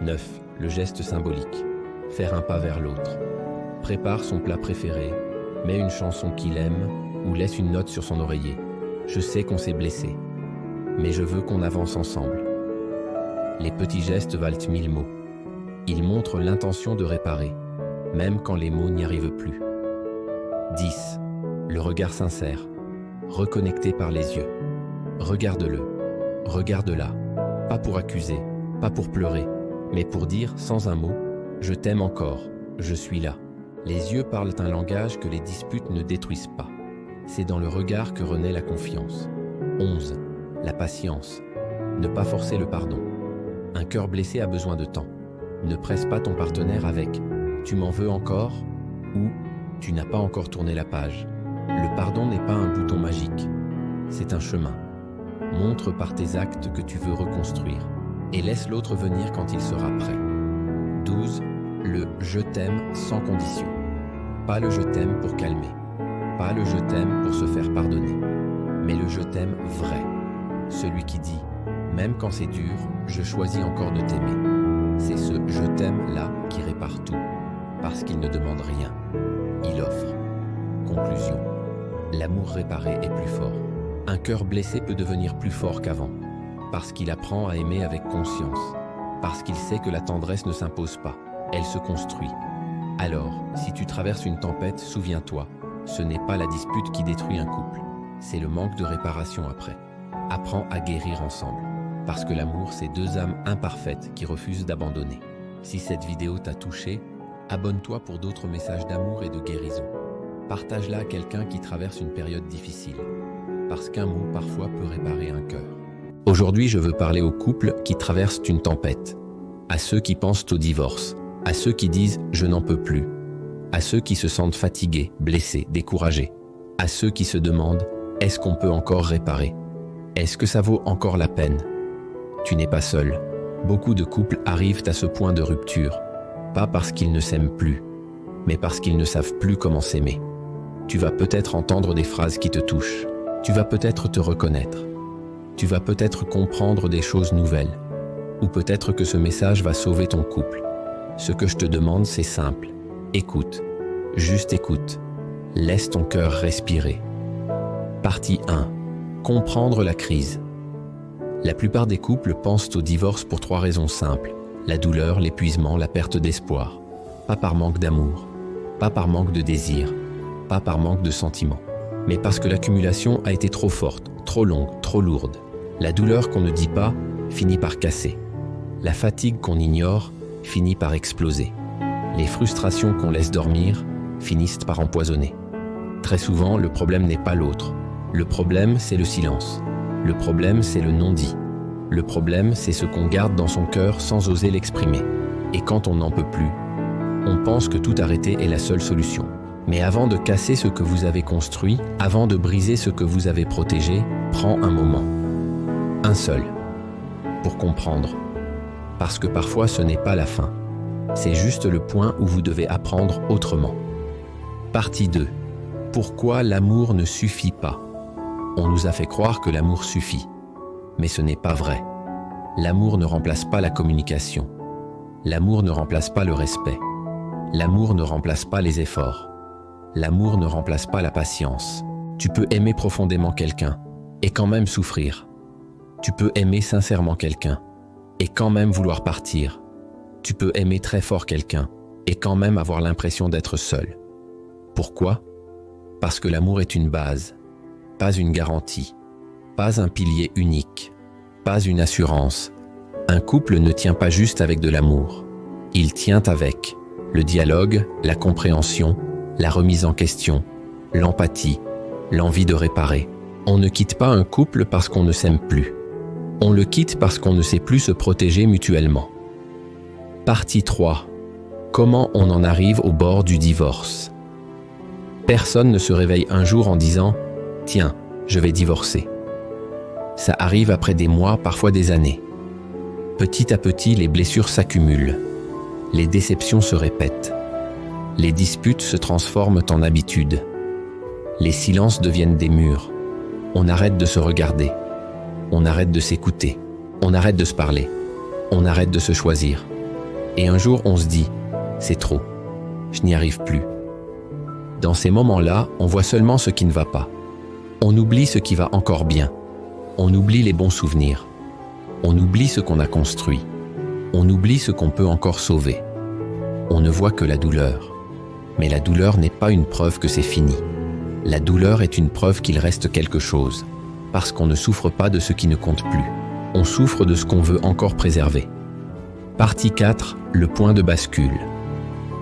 9. Le geste symbolique. Faire un pas vers l'autre. Prépare son plat préféré, mets une chanson qu'il aime ou laisse une note sur son oreiller. Je sais qu'on s'est blessé, mais je veux qu'on avance ensemble. Les petits gestes valent 1000 mots. Ils montrent l'intention de réparer, même quand les mots n'y arrivent plus. 10. Le regard sincère. Reconnecté par les yeux. Regarde-le, regarde-la. Pas pour accuser, pas pour pleurer, mais pour dire sans un mot « Je t'aime encore, je suis là ». Les yeux parlent un langage que les disputes ne détruisent pas. C'est dans le regard que renaît la confiance. 11. La patience. Ne pas forcer le pardon. Un cœur blessé a besoin de temps. Ne presse pas ton partenaire avec « tu m'en veux encore » ou « tu n'as pas encore tourné la page ». Le pardon n'est pas un bouton magique, c'est un chemin. Montre par tes actes que tu veux reconstruire et laisse l'autre venir quand il sera prêt. 12. Le « je t'aime » sans condition. Pas le « je t'aime » pour calmer, pas le « je t'aime » pour se faire pardonner, mais le « je t'aime » vrai. Celui qui dit « même quand c'est dur, je choisis encore de t'aimer ». C'est ce « je t'aime » là qui répare tout, parce qu'il ne demande rien, il offre. Conclusion. L'amour réparé est plus fort. Un cœur blessé peut devenir plus fort qu'avant, parce qu'il apprend à aimer avec conscience, parce qu'il sait que la tendresse ne s'impose pas, elle se construit. Alors, si tu traverses une tempête, souviens-toi, ce n'est pas la dispute qui détruit un couple, c'est le manque de réparation après. Apprends à guérir ensemble, parce que l'amour, c'est deux âmes imparfaites qui refusent d'abandonner. Si cette vidéo t'a touché, abonne-toi pour d'autres messages d'amour et de guérison. Partage-la à quelqu'un qui traverse une période difficile, parce qu'un mot parfois peut réparer un cœur. Aujourd'hui, je veux parler aux couples qui traversent une tempête, à ceux qui pensent au divorce, à ceux qui disent « je n'en peux plus », à ceux qui se sentent fatigués, blessés, découragés, à ceux qui se demandent « est-ce qu'on peut encore réparer ? Est-ce que ça vaut encore la peine ?» Tu n'es pas seul. Beaucoup de couples arrivent à ce point de rupture, pas parce qu'ils ne s'aiment plus, mais parce qu'ils ne savent plus comment s'aimer. Tu vas peut-être entendre des phrases qui te touchent. Tu vas peut-être te reconnaître. Tu vas peut-être comprendre des choses nouvelles. Ou peut-être que ce message va sauver ton couple. Ce que je te demande, c'est simple. Écoute. Juste écoute. Laisse ton cœur respirer. Partie 1. Comprendre la crise. La plupart des couples pensent au divorce pour 3 raisons simples. La douleur, l'épuisement, la perte d'espoir. Pas par manque d'amour. Pas par manque de désir. Pas par manque de sentiments, mais parce que l'accumulation a été trop forte, trop longue, trop lourde. La douleur qu'on ne dit pas finit par casser. La fatigue qu'on ignore finit par exploser. Les frustrations qu'on laisse dormir finissent par empoisonner. Très souvent, le problème n'est pas l'autre. Le problème, c'est le silence. Le problème, c'est le non-dit. Le problème, c'est ce qu'on garde dans son cœur sans oser l'exprimer. Et quand on n'en peut plus, on pense que tout arrêter est la seule solution. Mais avant de casser ce que vous avez construit, avant de briser ce que vous avez protégé, prends un moment. Un seul. Pour comprendre. Parce que parfois ce n'est pas la fin. C'est juste le point où vous devez apprendre autrement. Partie 2. Pourquoi l'amour ne suffit pas? On nous a fait croire que l'amour suffit. Mais ce n'est pas vrai. L'amour ne remplace pas la communication. L'amour ne remplace pas le respect. L'amour ne remplace pas les efforts. L'amour ne remplace pas la patience. Tu peux aimer profondément quelqu'un et quand même souffrir. Tu peux aimer sincèrement quelqu'un et quand même vouloir partir. Tu peux aimer très fort quelqu'un et quand même avoir l'impression d'être seul. Pourquoi? Parce que l'amour est une base, pas une garantie, pas un pilier unique, pas une assurance. Un couple ne tient pas juste avec de l'amour. Il tient avec le dialogue, la compréhension, la remise en question, l'empathie, l'envie de réparer. On ne quitte pas un couple parce qu'on ne s'aime plus. On le quitte parce qu'on ne sait plus se protéger mutuellement. Partie 3. Comment on en arrive au bord du divorce? Personne ne se réveille un jour en disant « Tiens, je vais divorcer ». Ça arrive après des mois, parfois des années. Petit à petit, les blessures s'accumulent. Les déceptions se répètent. Les disputes se transforment en habitudes. Les silences deviennent des murs. On arrête de se regarder. On arrête de s'écouter. On arrête de se parler. On arrête de se choisir. Et un jour, on se dit « C'est trop. Je n'y arrive plus ». Dans ces moments-là, on voit seulement ce qui ne va pas. On oublie ce qui va encore bien. On oublie les bons souvenirs. On oublie ce qu'on a construit. On oublie ce qu'on peut encore sauver. On ne voit que la douleur. Mais la douleur n'est pas une preuve que c'est fini. La douleur est une preuve qu'il reste quelque chose, parce qu'on ne souffre pas de ce qui ne compte plus. On souffre de ce qu'on veut encore préserver. Partie 4. Le point de bascule.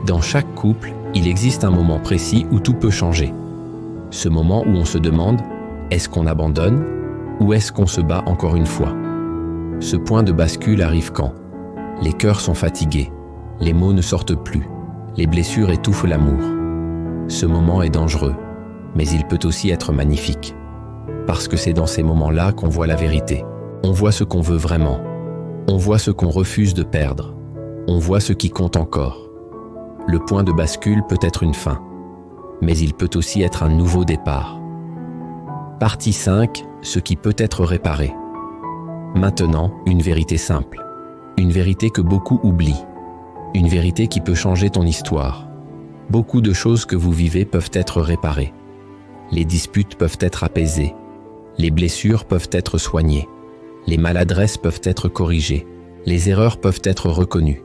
Dans chaque couple, il existe un moment précis où tout peut changer. Ce moment où on se demande « est-ce qu'on abandonne ou est-ce qu'on se bat encore une fois ?» Ce point de bascule arrive quand les cœurs sont fatigués, Les mots ne sortent plus. Les blessures étouffent l'amour. Ce moment est dangereux, mais il peut aussi être magnifique. Parce que c'est dans ces moments-là qu'on voit la vérité. On voit ce qu'on veut vraiment. On voit ce qu'on refuse de perdre. On voit ce qui compte encore. Le point de bascule peut être une fin, mais il peut aussi être un nouveau départ. Partie 5, ce qui peut être réparé. Maintenant, une vérité simple. Une vérité que beaucoup oublient. Une vérité qui peut changer ton histoire. Beaucoup de choses que vous vivez peuvent être réparées. Les disputes peuvent être apaisées. Les blessures peuvent être soignées. Les maladresses peuvent être corrigées. Les erreurs peuvent être reconnues.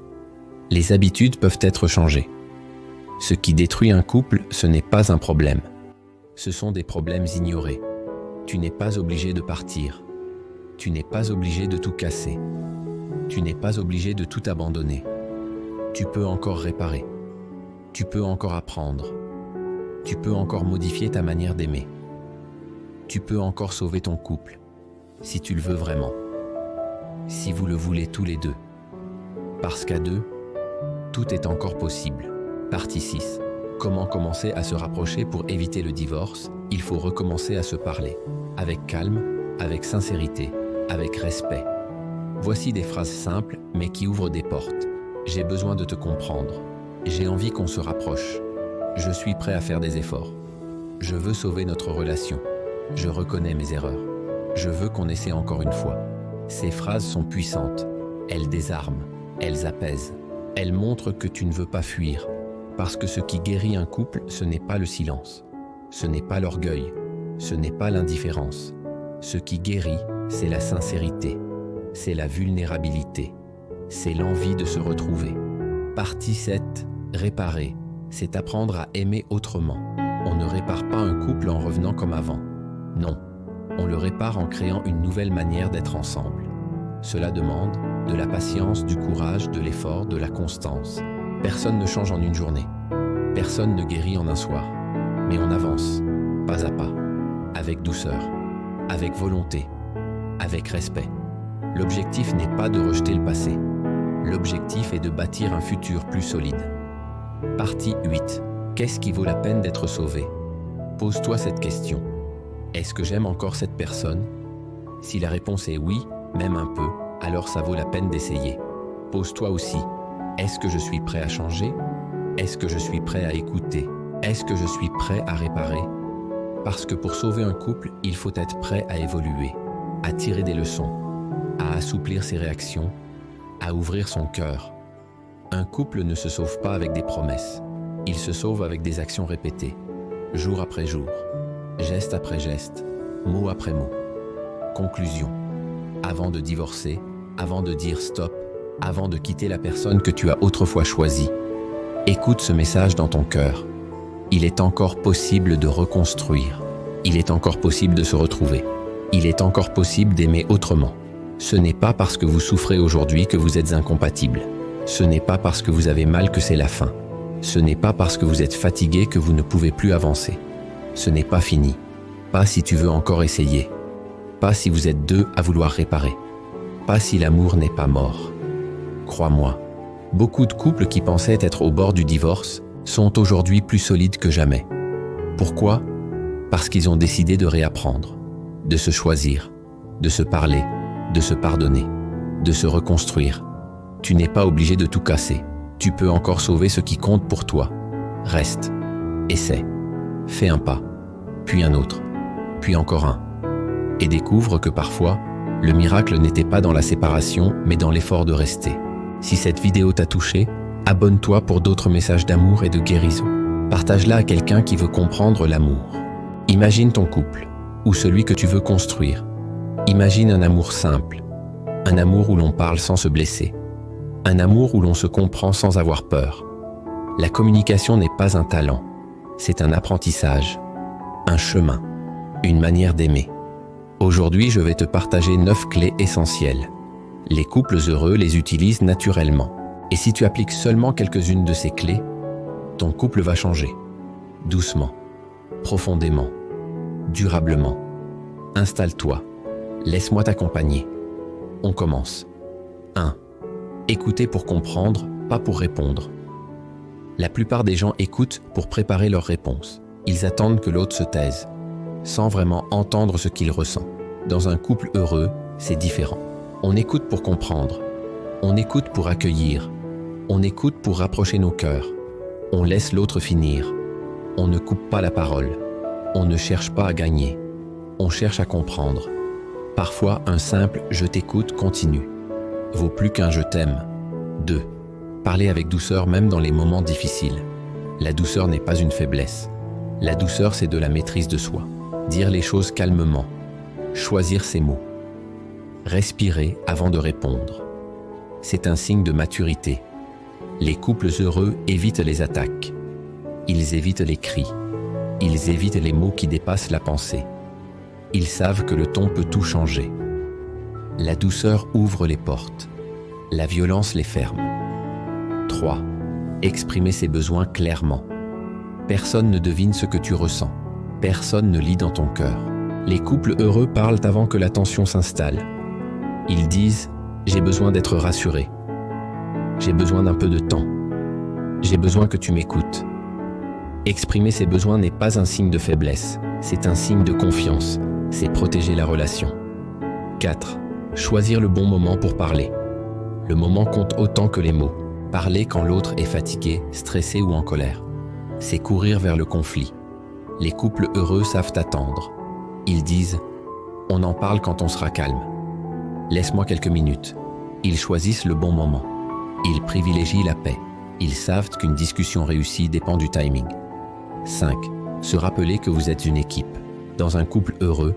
Les habitudes peuvent être changées. Ce qui détruit un couple, ce n'est pas un problème. Ce sont des problèmes ignorés. Tu n'es pas obligé de partir. Tu n'es pas obligé de tout casser. Tu n'es pas obligé de tout abandonner. Tu peux encore réparer. Tu peux encore apprendre. Tu peux encore modifier ta manière d'aimer. Tu peux encore sauver ton couple, si tu le veux vraiment. Si vous le voulez tous les deux. Parce qu'à deux, tout est encore possible. Partie 6. Comment commencer à se rapprocher pour éviter le divorce? Il faut recommencer à se parler. Avec calme, avec sincérité, avec respect. Voici des phrases simples, mais qui ouvrent des portes. J'ai besoin de te comprendre. J'ai envie qu'on se rapproche. Je suis prêt à faire des efforts. Je veux sauver notre relation. Je reconnais mes erreurs. Je veux qu'on essaie encore une fois. Ces phrases sont puissantes. Elles désarment. Elles apaisent. Elles montrent que tu ne veux pas fuir. Parce que ce qui guérit un couple, ce n'est pas le silence. Ce n'est pas l'orgueil. Ce n'est pas l'indifférence. Ce qui guérit, c'est la sincérité. C'est la vulnérabilité. C'est l'envie de se retrouver. Partie 7. Réparer. C'est apprendre à aimer autrement. On ne répare pas un couple en revenant comme avant. Non. On le répare en créant une nouvelle manière d'être ensemble. Cela demande de la patience, du courage, de l'effort, de la constance. Personne ne change en une journée. Personne ne guérit en un soir. Mais on avance, pas à pas, avec douceur, avec volonté, avec respect. L'objectif n'est pas de rejeter le passé. L'objectif est de bâtir un futur plus solide. Partie 8. Qu'est-ce qui vaut la peine d'être sauvé? Pose-toi cette question. Est-ce que j'aime encore cette personne? Si la réponse est oui, même un peu, alors ça vaut la peine d'essayer. Pose-toi aussi. Est-ce que je suis prêt à changer? Est-ce que je suis prêt à écouter? Est-ce que je suis prêt à réparer? Parce que pour sauver un couple, il faut être prêt à évoluer, à tirer des leçons, à assouplir ses réactions, à ouvrir son cœur. Un couple ne se sauve pas avec des promesses. Il se sauve avec des actions répétées, jour après jour, geste après geste, mot après mot. Conclusion. Avant de divorcer, avant de dire stop, avant de quitter la personne que tu as autrefois choisie, écoute ce message dans ton cœur. Il est encore possible de reconstruire. Il est encore possible de se retrouver. Il est encore possible d'aimer autrement. Ce n'est pas parce que vous souffrez aujourd'hui que vous êtes incompatibles. Ce n'est pas parce que vous avez mal que c'est la fin. Ce n'est pas parce que vous êtes fatigué que vous ne pouvez plus avancer. Ce n'est pas fini. Pas si tu veux encore essayer. Pas si vous êtes deux à vouloir réparer. Pas si l'amour n'est pas mort. Crois-moi, beaucoup de couples qui pensaient être au bord du divorce sont aujourd'hui plus solides que jamais. Pourquoi? Parce qu'ils ont décidé de réapprendre, de se choisir, de se parler, de se pardonner, de se reconstruire. Tu n'es pas obligé de tout casser. Tu peux encore sauver ce qui compte pour toi. Reste, essaie, fais un pas, puis un autre, puis encore un. Et découvre que parfois, le miracle n'était pas dans la séparation, mais dans l'effort de rester. Si cette vidéo t'a touché, abonne-toi pour d'autres messages d'amour et de guérison. Partage-la à quelqu'un qui veut comprendre l'amour. Imagine ton couple, ou celui que tu veux construire. Imagine un amour simple, un amour où l'on parle sans se blesser, un amour où l'on se comprend sans avoir peur. La communication n'est pas un talent, c'est un apprentissage, un chemin, une manière d'aimer. Aujourd'hui, je vais te partager 9 clés essentielles. Les couples heureux les utilisent naturellement. Et si tu appliques seulement quelques-unes de ces clés, ton couple va changer. Doucement, profondément, durablement. Installe-toi. Laisse-moi t'accompagner. On commence. 1. Écouter pour comprendre, pas pour répondre. La plupart des gens écoutent pour préparer leur réponse. Ils attendent que l'autre se taise, sans vraiment entendre ce qu'il ressent. Dans un couple heureux, c'est différent. On écoute pour comprendre. On écoute pour accueillir. On écoute pour rapprocher nos cœurs. On laisse l'autre finir. On ne coupe pas la parole. On ne cherche pas à gagner. On cherche à comprendre. Parfois, un simple « je t'écoute » continue vaut plus qu'un « je t'aime ». 2. Parler avec douceur même dans les moments difficiles. La douceur n'est pas une faiblesse. La douceur, c'est de la maîtrise de soi. Dire les choses calmement. Choisir ses mots. Respirer avant de répondre. C'est un signe de maturité. Les couples heureux évitent les attaques. Ils évitent les cris. Ils évitent les mots qui dépassent la pensée. Ils savent que le ton peut tout changer. La douceur ouvre les portes. La violence les ferme. 3. Exprimer ses besoins clairement. Personne ne devine ce que tu ressens. Personne ne lit dans ton cœur. Les couples heureux parlent avant que la tension s'installe. Ils disent « j'ai besoin d'être rassuré. J'ai besoin d'un peu de temps. J'ai besoin que tu m'écoutes. » Exprimer ses besoins n'est pas un signe de faiblesse. C'est un signe de confiance. C'est protéger la relation. 4. Choisir le bon moment pour parler. Le moment compte autant que les mots. Parler quand l'autre est fatigué, stressé ou en colère. C'est courir vers le conflit. Les couples heureux savent attendre. Ils disent « on en parle quand on sera calme. Laisse-moi quelques minutes. » Ils choisissent le bon moment. Ils privilégient la paix. Ils savent qu'une discussion réussie dépend du timing. 5. Se rappeler que vous êtes une équipe. Dans un couple heureux,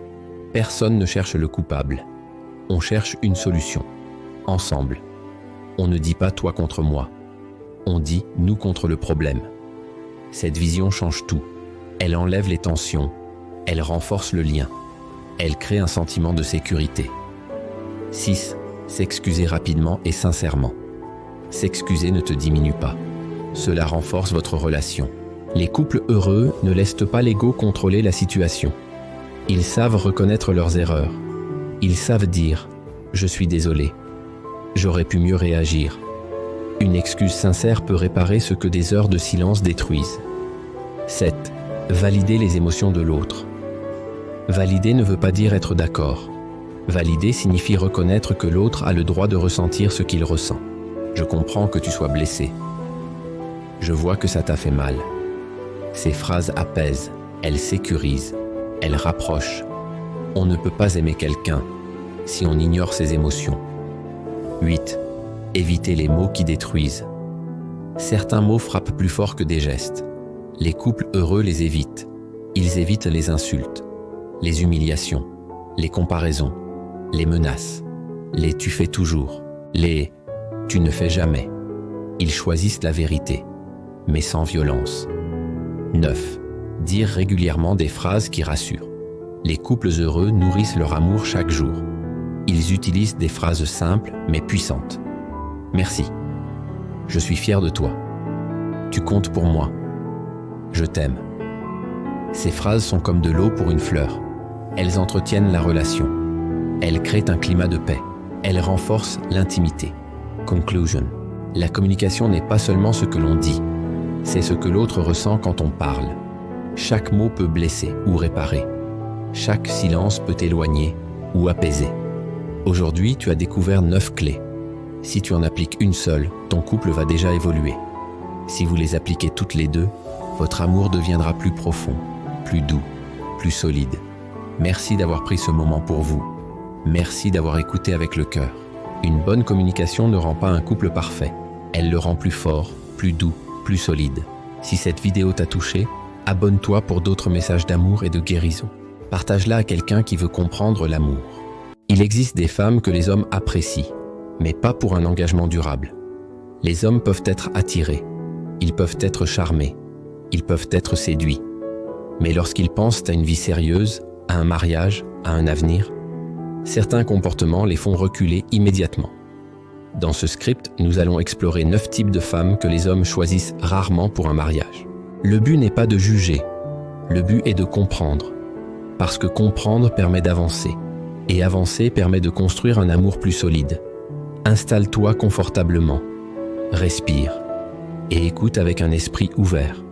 personne ne cherche le coupable. On cherche une solution. Ensemble. On ne dit pas toi contre moi. On dit nous contre le problème. Cette vision change tout. Elle enlève les tensions. Elle renforce le lien. Elle crée un sentiment de sécurité. 6. S'excuser rapidement et sincèrement. S'excuser ne te diminue pas. Cela renforce votre relation. Les couples heureux ne laissent pas l'ego contrôler la situation. Ils savent reconnaître leurs erreurs. Ils savent dire « je suis désolé ». J'aurais pu mieux réagir. Une excuse sincère peut réparer ce que des heures de silence détruisent. 7. Valider les émotions de l'autre. Valider ne veut pas dire être d'accord. Valider signifie reconnaître que l'autre a le droit de ressentir ce qu'il ressent. Je comprends que tu sois blessé. Je vois que ça t'a fait mal. Ces phrases apaisent, elles sécurisent, elles rapprochent. On ne peut pas aimer quelqu'un si on ignore ses émotions. 8. Éviter les mots qui détruisent. Certains mots frappent plus fort que des gestes. Les couples heureux les évitent. Ils évitent les insultes, les humiliations, les comparaisons, les menaces, les « tu fais toujours », les « tu ne fais jamais ». Ils choisissent la vérité, mais sans violence. 9. Dire régulièrement des phrases qui rassurent. Les couples heureux nourrissent leur amour chaque jour. Ils utilisent des phrases simples mais puissantes. Merci. Je suis fier de toi. Tu comptes pour moi. Je t'aime. Ces phrases sont comme de l'eau pour une fleur. Elles entretiennent la relation. Elles créent un climat de paix. Elles renforcent l'intimité. Conclusion. La communication n'est pas seulement ce que l'on dit, c'est ce que l'autre ressent quand on parle. Chaque mot peut blesser ou réparer. Chaque silence peut éloigner ou apaiser. Aujourd'hui, tu as découvert 9 clés. Si tu en appliques une seule, ton couple va déjà évoluer. Si vous les appliquez toutes les deux, votre amour deviendra plus profond, plus doux, plus solide. Merci d'avoir pris ce moment pour vous. Merci d'avoir écouté avec le cœur. Une bonne communication ne rend pas un couple parfait. Elle le rend plus fort, plus doux, plus solide. Si cette vidéo t'a touché, abonne-toi pour d'autres messages d'amour et de guérison. Partage-la à quelqu'un qui veut comprendre l'amour. Il existe des femmes que les hommes apprécient, mais pas pour un engagement durable. Les hommes peuvent être attirés, ils peuvent être charmés, ils peuvent être séduits. Mais lorsqu'ils pensent à une vie sérieuse, à un mariage, à un avenir, certains comportements les font reculer immédiatement. Dans ce script, nous allons explorer 9 types de femmes que les hommes choisissent rarement pour un mariage. Le but n'est pas de juger, le but est de comprendre. Parce que comprendre permet d'avancer, et avancer permet de construire un amour plus solide. Installe-toi confortablement. respire et écoute avec un esprit ouvert.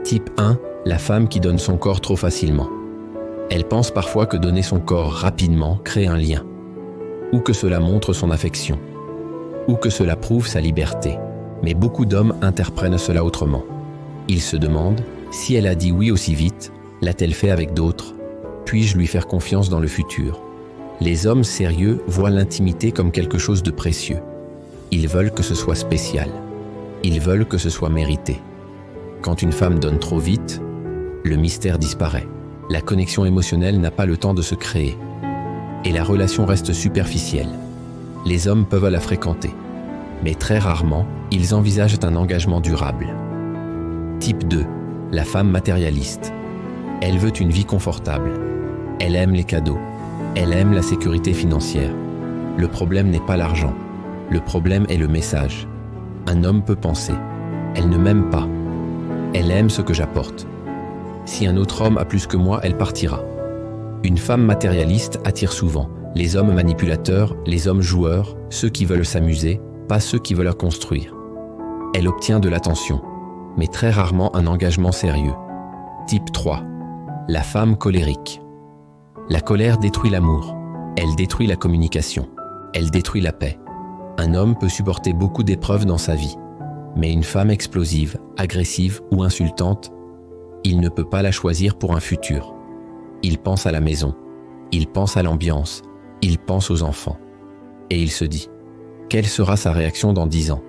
Type 1, la femme qui donne son corps trop facilement. Elle pense parfois que donner son corps rapidement crée un lien, ou que cela montre son affection, ou que cela prouve sa liberté. Mais beaucoup d'hommes interprètent cela autrement. Ils se demandent, si elle a dit oui aussi vite, l'a-t-elle fait avec d'autres? Puis-je lui faire confiance dans le futur? Les hommes sérieux voient l'intimité comme quelque chose de précieux. Ils veulent que ce soit spécial. Ils veulent que ce soit mérité. Quand une femme donne trop vite, le mystère disparaît. La connexion émotionnelle n'a pas le temps de se créer. Et la relation reste superficielle. Les hommes peuvent la fréquenter. Mais très rarement, ils envisagent un engagement durable. Type 2, la femme matérialiste. Elle veut une vie confortable. Elle aime les cadeaux. Elle aime la sécurité financière. Le problème n'est pas l'argent. Le problème est le message. Un homme peut penser « Elle ne m'aime pas. Elle aime ce que j'apporte. Si un autre homme a plus que moi, elle partira. » Une femme matérialiste attire souvent les hommes manipulateurs, les hommes joueurs, ceux qui veulent s'amuser, pas ceux qui veulent la construire. Elle obtient de l'attention, mais très rarement un engagement sérieux. Type 3. La femme colérique. La colère détruit l'amour. Elle détruit la communication. Elle détruit la paix. Un homme peut supporter beaucoup d'épreuves dans sa vie, mais une femme explosive, agressive ou insultante, il ne peut pas la choisir pour un futur. Il pense à la maison, il pense à l'ambiance, il pense aux enfants. Et il se dit, quelle sera sa réaction dans 10 ans?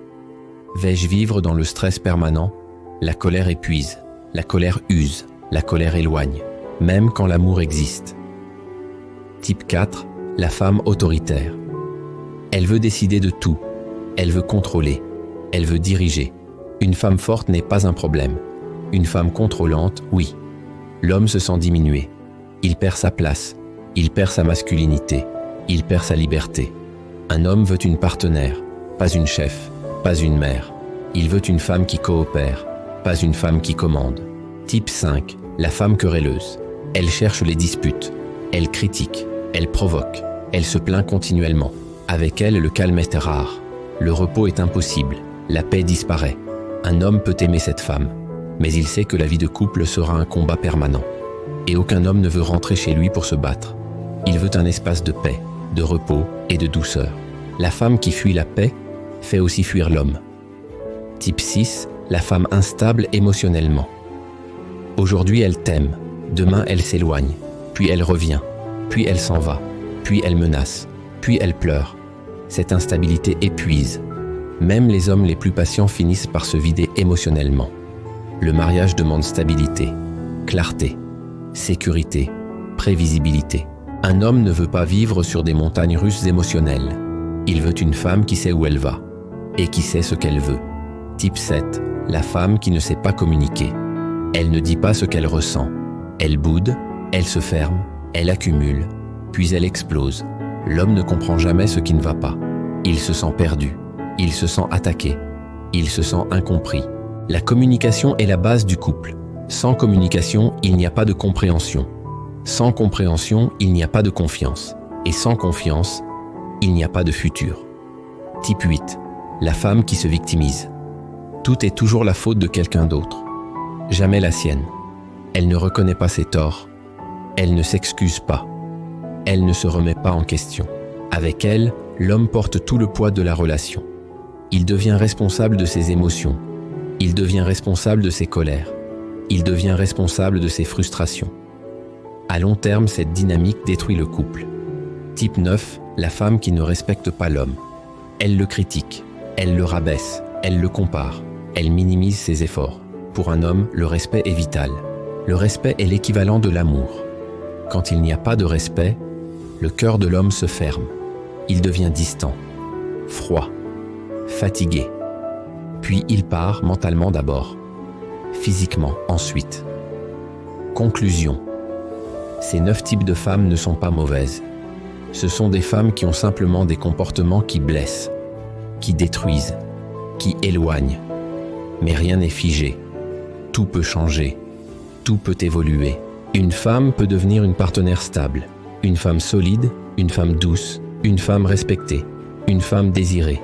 Vais-je vivre dans le stress permanent? La colère épuise, la colère use, la colère éloigne, même quand l'amour existe. Type 4, la femme autoritaire. Elle veut décider de tout, elle veut contrôler, elle veut diriger. Une femme forte n'est pas un problème. Une femme contrôlante, oui. L'homme se sent diminué. Il perd sa place, il perd sa masculinité, il perd sa liberté. Un homme veut une partenaire, pas une chef, pas une mère. Il veut une femme qui coopère, pas une femme qui commande. Type 5, la femme querelleuse. Elle cherche les disputes, elle critique, elle provoque, elle se plaint continuellement. Avec elle, le calme est rare, le repos est impossible, la paix disparaît. Un homme peut aimer cette femme, mais il sait que la vie de couple sera un combat permanent. Et aucun homme ne veut rentrer chez lui pour se battre. Il veut un espace de paix, de repos et de douceur. La femme qui fuit la paix fait aussi fuir l'homme. Type 6, la femme instable émotionnellement. Aujourd'hui, elle t'aime, demain, elle s'éloigne, puis elle revient, puis elle s'en va, puis elle menace, puis elle pleure. Cette instabilité épuise. Même les hommes les plus patients finissent par se vider émotionnellement. Le mariage demande stabilité, clarté, sécurité, prévisibilité. Un homme ne veut pas vivre sur des montagnes russes émotionnelles. Il veut une femme qui sait où elle va et qui sait ce qu'elle veut. Type 7, la femme qui ne sait pas communiquer. Elle ne dit pas ce qu'elle ressent. Elle boude, elle se ferme, elle accumule, puis elle explose. L'homme ne comprend jamais ce qui ne va pas. Il se sent perdu, il se sent attaqué, il se sent incompris. La communication est la base du couple. Sans communication, il n'y a pas de compréhension. Sans compréhension, il n'y a pas de confiance. Et sans confiance, il n'y a pas de futur. Type 8, la femme qui se victimise. Tout est toujours la faute de quelqu'un d'autre. Jamais la sienne. Elle ne reconnaît pas ses torts. Elle ne s'excuse pas. Elle ne se remet pas en question. Avec elle, l'homme porte tout le poids de la relation. Il devient responsable de ses émotions. Il devient responsable de ses colères. Il devient responsable de ses frustrations. À long terme, cette dynamique détruit le couple. Type 9, la femme qui ne respecte pas l'homme. Elle le critique, elle le rabaisse, elle le compare, elle minimise ses efforts. Pour un homme, le respect est vital. Le respect est l'équivalent de l'amour. Quand il n'y a pas de respect, le cœur de l'homme se ferme. Il devient distant, froid, fatigué. Puis il part mentalement d'abord, physiquement ensuite. Conclusion. Ces 9 types de femmes ne sont pas mauvaises. Ce sont des femmes qui ont simplement des comportements qui blessent, qui détruisent, qui éloignent. Mais rien n'est figé. Tout peut changer. Tout peut évoluer. Une femme peut devenir une partenaire stable, une femme solide, une femme douce, une femme respectée, une femme désirée,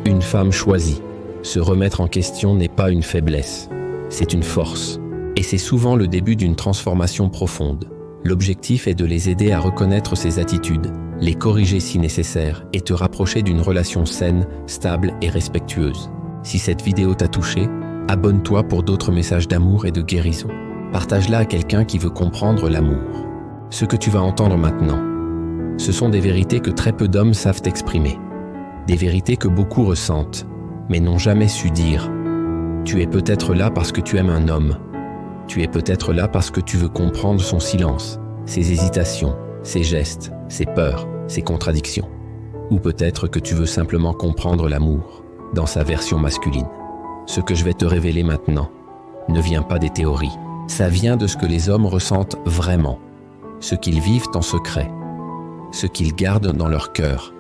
une femme choisie, Se remettre en question n'est pas une faiblesse, c'est une force. Et c'est souvent le début d'une transformation profonde. L'objectif est de les aider à reconnaître ces attitudes, les corriger si nécessaire et te rapprocher d'une relation saine, stable et respectueuse. Si cette vidéo t'a touché, abonne-toi pour d'autres messages d'amour et de guérison. Partage-la à quelqu'un qui veut comprendre l'amour. Ce que tu vas entendre maintenant, ce sont des vérités que très peu d'hommes savent exprimer. Des vérités que beaucoup ressentent, mais n'ont jamais su dire. Tu es peut-être là parce que tu aimes un homme. Tu es peut-être là parce que tu veux comprendre son silence, ses hésitations, ses gestes, ses peurs, ses contradictions. Ou peut-être que tu veux simplement comprendre l'amour, dans sa version masculine. Ce que je vais te révéler maintenant ne vient pas des théories. Ça vient de ce que les hommes ressentent vraiment, ce qu'ils vivent en secret, ce qu'ils gardent dans leur cœur,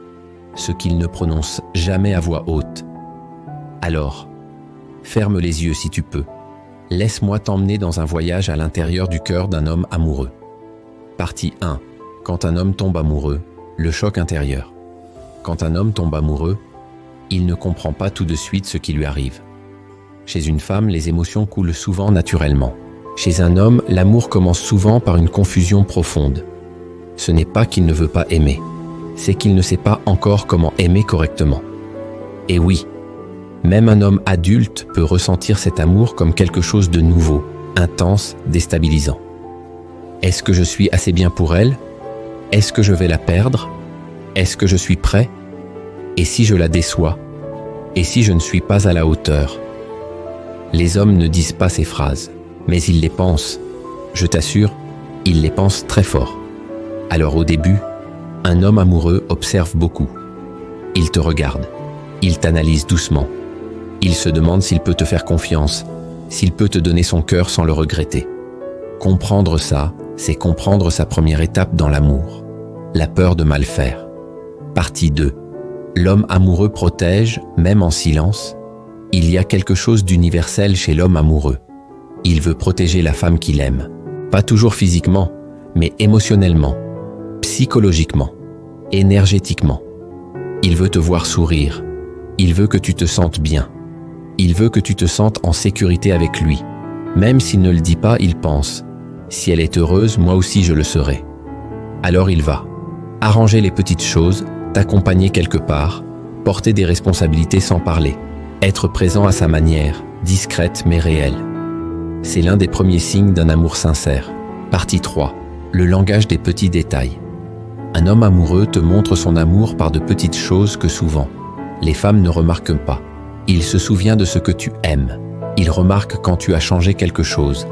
ce qu'ils ne prononcent jamais à voix haute. Alors, ferme les yeux si tu peux. Laisse-moi t'emmener dans un voyage à l'intérieur du cœur d'un homme amoureux. Partie 1. Quand un homme tombe amoureux, le choc intérieur. Quand un homme tombe amoureux, il ne comprend pas tout de suite ce qui lui arrive. Chez une femme, les émotions coulent souvent naturellement. Chez un homme, l'amour commence souvent par une confusion profonde. Ce n'est pas qu'il ne veut pas aimer, c'est qu'il ne sait pas encore comment aimer correctement. Et oui, même un homme adulte peut ressentir cet amour comme quelque chose de nouveau, intense, déstabilisant. Est-ce que je suis assez bien pour elle? Est-ce que je vais la perdre? Est-ce que je suis prêt? Et si je la déçois? Et si je ne suis pas à la hauteur? Les hommes ne disent pas ces phrases, mais ils les pensent. Je t'assure, ils les pensent très fort. Alors au début, un homme amoureux observe beaucoup. Il te regarde, il t'analyse doucement. Il se demande s'il peut te faire confiance, s'il peut te donner son cœur sans le regretter. Comprendre ça, c'est comprendre sa première étape dans l'amour, la peur de mal faire. Partie 2. L'homme amoureux protège, même en silence. Il y a quelque chose d'universel chez l'homme amoureux. Il veut protéger la femme qu'il aime. Pas toujours physiquement, mais émotionnellement, psychologiquement, énergétiquement. Il veut te voir sourire. Il veut que tu te sentes bien. Il veut que tu te sentes en sécurité avec lui. Même s'il ne le dit pas, il pense « Si elle est heureuse, moi aussi je le serai ». Alors il va arranger les petites choses, t'accompagner quelque part, porter des responsabilités sans parler, être présent à sa manière, discrète mais réelle. C'est l'un des premiers signes d'un amour sincère. Partie 3. Le langage des petits détails. Un homme amoureux te montre son amour par de petites choses que souvent, les femmes ne remarquent pas. Il se souvient de ce que tu aimes. Il remarque quand tu as changé quelque chose.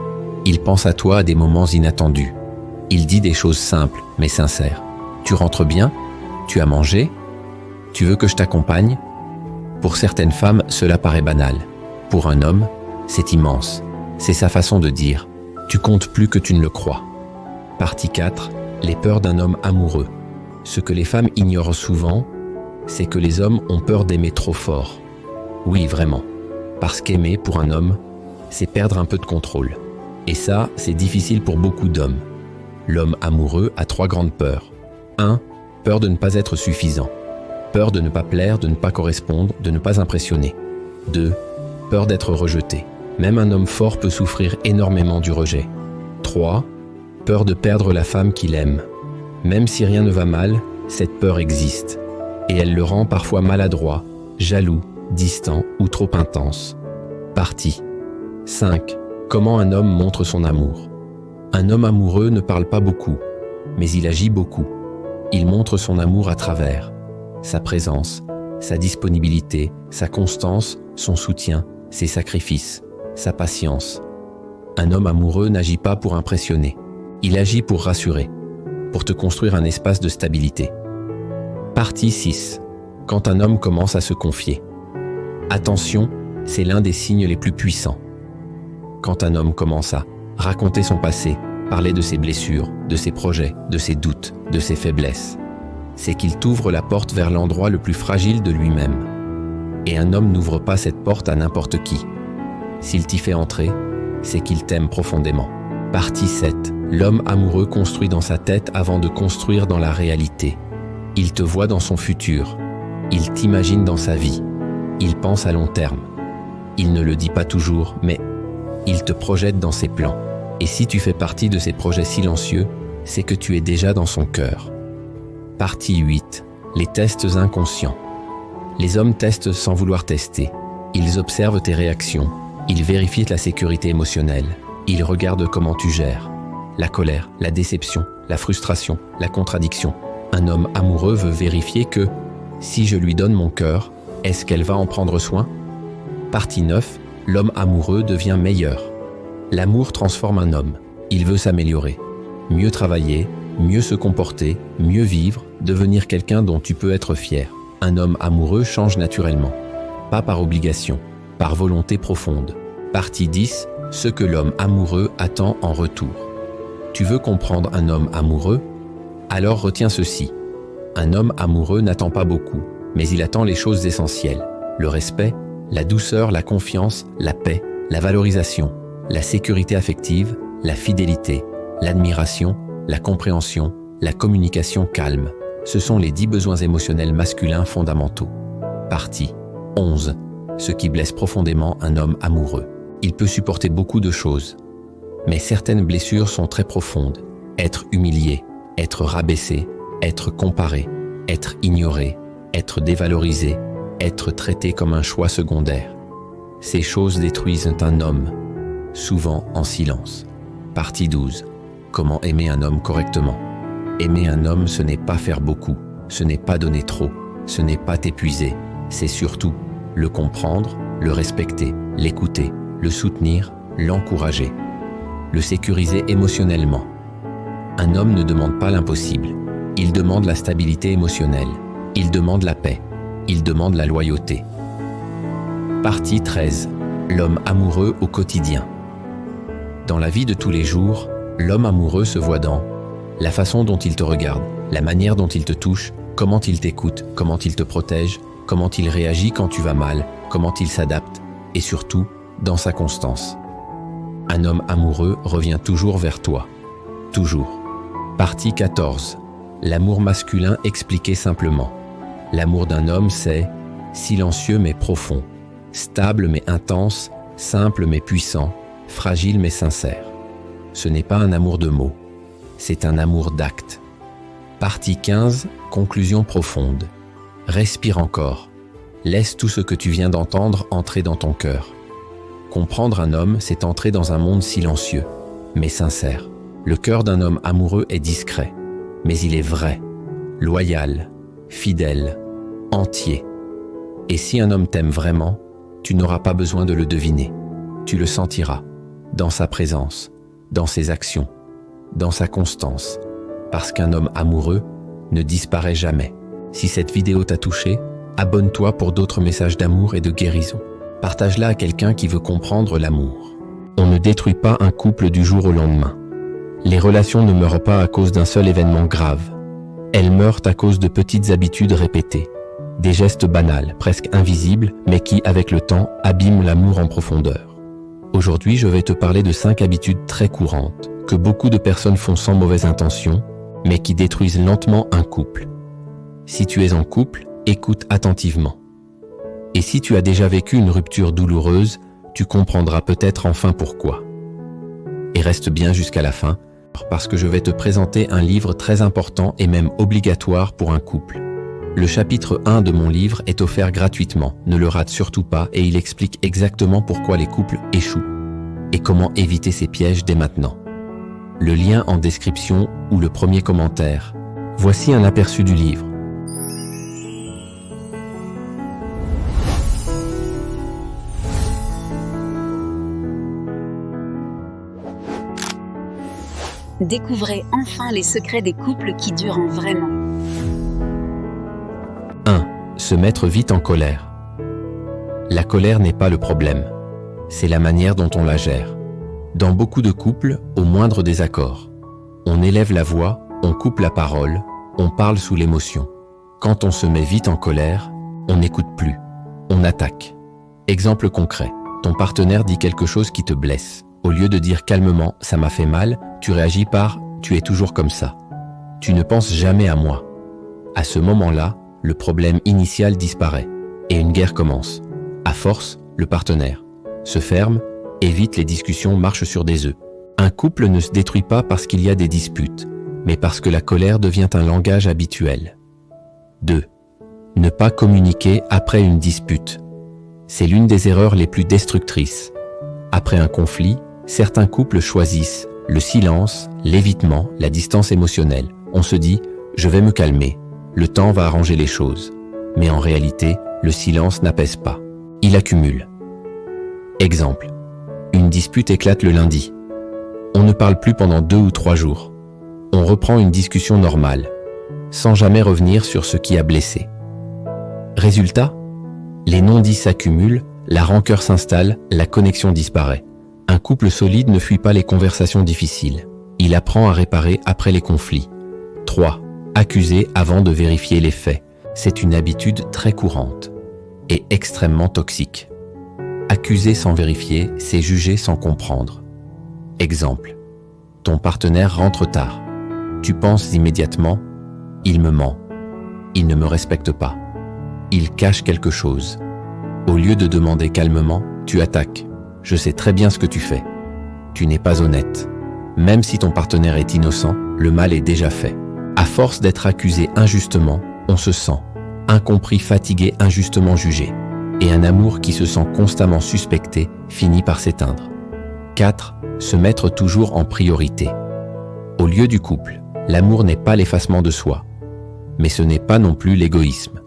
Il pense à toi à des moments inattendus. Il dit des choses simples, mais sincères. Tu rentres bien? Tu as mangé? Tu veux que je t'accompagne? Pour certaines femmes, cela paraît banal. Pour un homme, c'est immense. C'est sa façon de dire « Tu comptes plus que tu ne le crois ». Partie 4. Les peurs d'un homme amoureux. Ce que les femmes ignorent souvent, c'est que les hommes ont peur d'aimer trop fort. Oui, vraiment. Parce qu'aimer, pour un homme, c'est perdre un peu de contrôle. Et ça, c'est difficile pour beaucoup d'hommes. L'homme amoureux a 3 grandes peurs. 1. Peur de ne pas être suffisant. Peur de ne pas plaire, de ne pas correspondre, de ne pas impressionner. 2. Peur d'être rejeté. Même un homme fort peut souffrir énormément du rejet. 3. Peur de perdre la femme qu'il aime. Même si rien ne va mal, cette peur existe. Et elle le rend parfois maladroit, jaloux, distant ou trop intense. Partie 5. Comment un homme montre son amour. Un homme amoureux ne parle pas beaucoup, mais il agit beaucoup. Il montre son amour à travers sa présence, sa disponibilité, sa constance, son soutien, ses sacrifices, sa patience. Un homme amoureux n'agit pas pour impressionner. Il agit pour rassurer, pour te construire un espace de stabilité. Partie 6. Quand un homme commence à se confier. Attention, c'est l'un des signes les plus puissants. Quand un homme commence à raconter son passé, parler de ses blessures, de ses projets, de ses doutes, de ses faiblesses, c'est qu'il t'ouvre la porte vers l'endroit le plus fragile de lui-même. Et un homme n'ouvre pas cette porte à n'importe qui. S'il t'y fait entrer, c'est qu'il t'aime profondément. Partie 7. L'homme amoureux construit dans sa tête avant de construire dans la réalité. Il te voit dans son futur. Il t'imagine dans sa vie. Il pense à long terme. Il ne le dit pas toujours, mais il te projette dans ses plans. Et si tu fais partie de ces projets silencieux, c'est que tu es déjà dans son cœur. Partie 8. Les tests inconscients. Les hommes testent sans vouloir tester. Ils observent tes réactions. Ils vérifient la sécurité émotionnelle. Ils regardent comment tu gères. La colère, la déception, la frustration, la contradiction. Un homme amoureux veut vérifier que, si je lui donne mon cœur, est-ce qu'elle va en prendre soin? Partie 9. L'homme amoureux devient meilleur. L'amour transforme un homme. Il veut s'améliorer. Mieux travailler, mieux se comporter, mieux vivre, devenir quelqu'un dont tu peux être fier. Un homme amoureux change naturellement. Pas par obligation, par volonté profonde. Partie 10. Ce que l'homme amoureux attend en retour. Tu veux comprendre un homme amoureux? Alors retiens ceci. Un homme amoureux n'attend pas beaucoup, mais il attend les choses essentielles. Le respect, la douceur, la confiance, la paix, la valorisation, la sécurité affective, la fidélité, l'admiration, la compréhension, la communication calme. Ce sont les 10 besoins émotionnels masculins fondamentaux. Partie 11. Ce qui blesse profondément un homme amoureux. Il peut supporter beaucoup de choses, mais certaines blessures sont très profondes. Être humilié, être rabaissé, être comparé, être ignoré, être dévalorisé, être traité comme un choix secondaire. Ces choses détruisent un homme, souvent en silence. Partie 12. Comment aimer un homme correctement? Aimer un homme, ce n'est pas faire beaucoup, ce n'est pas donner trop, ce n'est pas t'épuiser, c'est surtout le comprendre, le respecter, l'écouter, le soutenir, l'encourager, le sécuriser émotionnellement. Un homme ne demande pas l'impossible, il demande la stabilité émotionnelle, il demande la paix, il demande la loyauté. Partie 13. L'homme amoureux au quotidien. Dans la vie de tous les jours, l'homme amoureux se voit dans la façon dont il te regarde, la manière dont il te touche, comment il t'écoute, comment il te protège, comment il réagit quand tu vas mal, comment il s'adapte, et surtout, dans sa constance. Un homme amoureux revient toujours vers toi. Toujours. Partie 14. L'amour masculin expliqué simplement. L'amour d'un homme, c'est silencieux mais profond, stable mais intense, simple mais puissant, fragile mais sincère. Ce n'est pas un amour de mots, c'est un amour d'acte. Partie 15. Conclusion profonde. Respire encore. Laisse tout ce que tu viens d'entendre entrer dans ton cœur. Comprendre un homme, c'est entrer dans un monde silencieux, mais sincère. Le cœur d'un homme amoureux est discret, mais il est vrai, loyal, fidèle, entier. Et si un homme t'aime vraiment, tu n'auras pas besoin de le deviner. Tu le sentiras, dans sa présence, dans ses actions, dans sa constance, parce qu'un homme amoureux ne disparaît jamais. Si cette vidéo t'a touché, abonne-toi pour d'autres messages d'amour et de guérison. Partage-la à quelqu'un qui veut comprendre l'amour. On ne détruit pas un couple du jour au lendemain. Les relations ne meurent pas à cause d'un seul événement grave. Elles meurent à cause de petites habitudes répétées. Des gestes banals, presque invisibles, mais qui, avec le temps, abîment l'amour en profondeur. Aujourd'hui, je vais te parler de 5 habitudes très courantes, que beaucoup de personnes font sans mauvaise intention, mais qui détruisent lentement un couple. Si tu es en couple, écoute attentivement. Et si tu as déjà vécu une rupture douloureuse, tu comprendras peut-être enfin pourquoi. Et reste bien jusqu'à la fin, parce que je vais te présenter un livre très important et même obligatoire pour un couple. Le chapitre 1 de mon livre est offert gratuitement, ne le rate surtout pas, et il explique exactement pourquoi les couples échouent et comment éviter ces pièges dès maintenant. Le lien en description ou le premier commentaire. Voici un aperçu du livre. Découvrez enfin les secrets des couples qui durent vraiment. 1. Se mettre vite en colère. La colère n'est pas le problème, c'est la manière dont on la gère. Dans beaucoup de couples, au moindre désaccord, on élève la voix, on coupe la parole, on parle sous l'émotion. Quand on se met vite en colère, on n'écoute plus, on attaque. Exemple concret, ton partenaire dit quelque chose qui te blesse. Au lieu de dire calmement « ça m'a fait mal », tu réagis par « tu es toujours comme ça ». Tu ne penses jamais à moi. À ce moment-là, le problème initial disparaît et une guerre commence. À force, le partenaire se ferme et vite les discussions marchent sur des œufs. Un couple ne se détruit pas parce qu'il y a des disputes, mais parce que la colère devient un langage habituel. 2. Ne pas communiquer après une dispute. C'est l'une des erreurs les plus destructrices. Après un conflit, certains couples choisissent le silence, l'évitement, la distance émotionnelle. On se dit « je vais me calmer, le temps va arranger les choses ». Mais en réalité, le silence n'apaise pas. Il accumule. Exemple. Une dispute éclate le lundi. On ne parle plus pendant 2 ou 3 jours. On reprend une discussion normale, sans jamais revenir sur ce qui a blessé. Résultat, les non-dits s'accumulent, la rancœur s'installe, la connexion disparaît. Un couple solide ne fuit pas les conversations difficiles. Il apprend à réparer après les conflits. 3. Accuser avant de vérifier les faits. C'est une habitude très courante et extrêmement toxique. Accuser sans vérifier, c'est juger sans comprendre. Exemple. Ton partenaire rentre tard. Tu penses immédiatement « il me ment, il ne me respecte pas, il cache quelque chose ». Au lieu de demander calmement, tu attaques. Je sais très bien ce que tu fais. Tu n'es pas honnête. Même si ton partenaire est innocent, le mal est déjà fait. À force d'être accusé injustement, on se sent incompris, fatigué, injustement jugé. Et un amour qui se sent constamment suspecté finit par s'éteindre. 4. Se mettre toujours en priorité. Au lieu du couple, l'amour n'est pas l'effacement de soi. Mais ce n'est pas non plus l'égoïsme.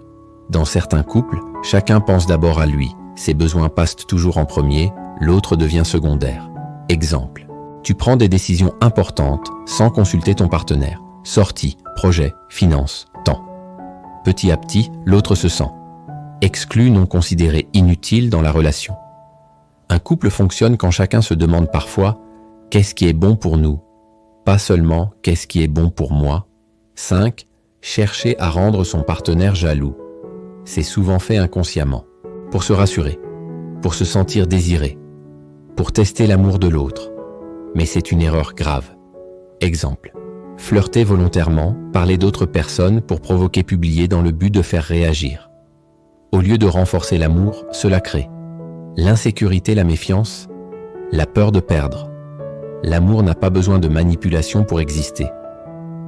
Dans certains couples, chacun pense d'abord à lui. Ses besoins passent toujours en premier, l'autre devient secondaire. Exemple. Tu prends des décisions importantes sans consulter ton partenaire. Sortie, projet, finances, temps. Petit à petit, l'autre se sent exclu, non considéré, inutile dans la relation. Un couple fonctionne quand chacun se demande parfois « qu'est-ce qui est bon pour nous ?» Pas seulement « qu'est-ce qui est bon pour moi ?» 5. Chercher à rendre son partenaire jaloux. C'est souvent fait inconsciemment. Pour se rassurer, pour se sentir désiré, pour tester l'amour de l'autre. Mais c'est une erreur grave. Exemple. Flirter volontairement, parler d'autres personnes pour provoquer, publier dans le but de faire réagir. Au lieu de renforcer l'amour, cela crée l'insécurité, la méfiance, la peur de perdre. L'amour n'a pas besoin de manipulation pour exister.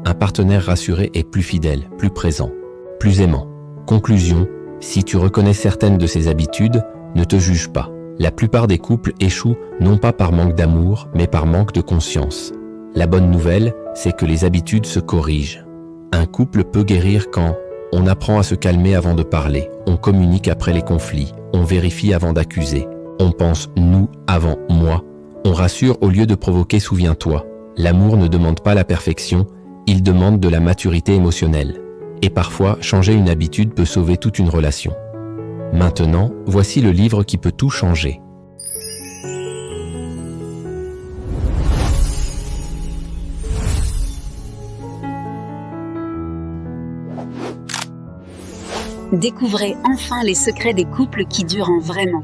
Un partenaire rassuré est plus fidèle, plus présent, plus aimant. Conclusion, si tu reconnais certaines de ces habitudes, ne te juge pas. La plupart des couples échouent non pas par manque d'amour, mais par manque de conscience. La bonne nouvelle, c'est que les habitudes se corrigent. Un couple peut guérir quand on apprend à se calmer avant de parler, on communique après les conflits, on vérifie avant d'accuser, on pense « nous » avant « moi », on rassure au lieu de provoquer « souviens-toi ». L'amour ne demande pas la perfection, il demande de la maturité émotionnelle. Et parfois, changer une habitude peut sauver toute une relation. Maintenant, voici le livre qui peut tout changer. Découvrez enfin les secrets des couples qui durent vraiment.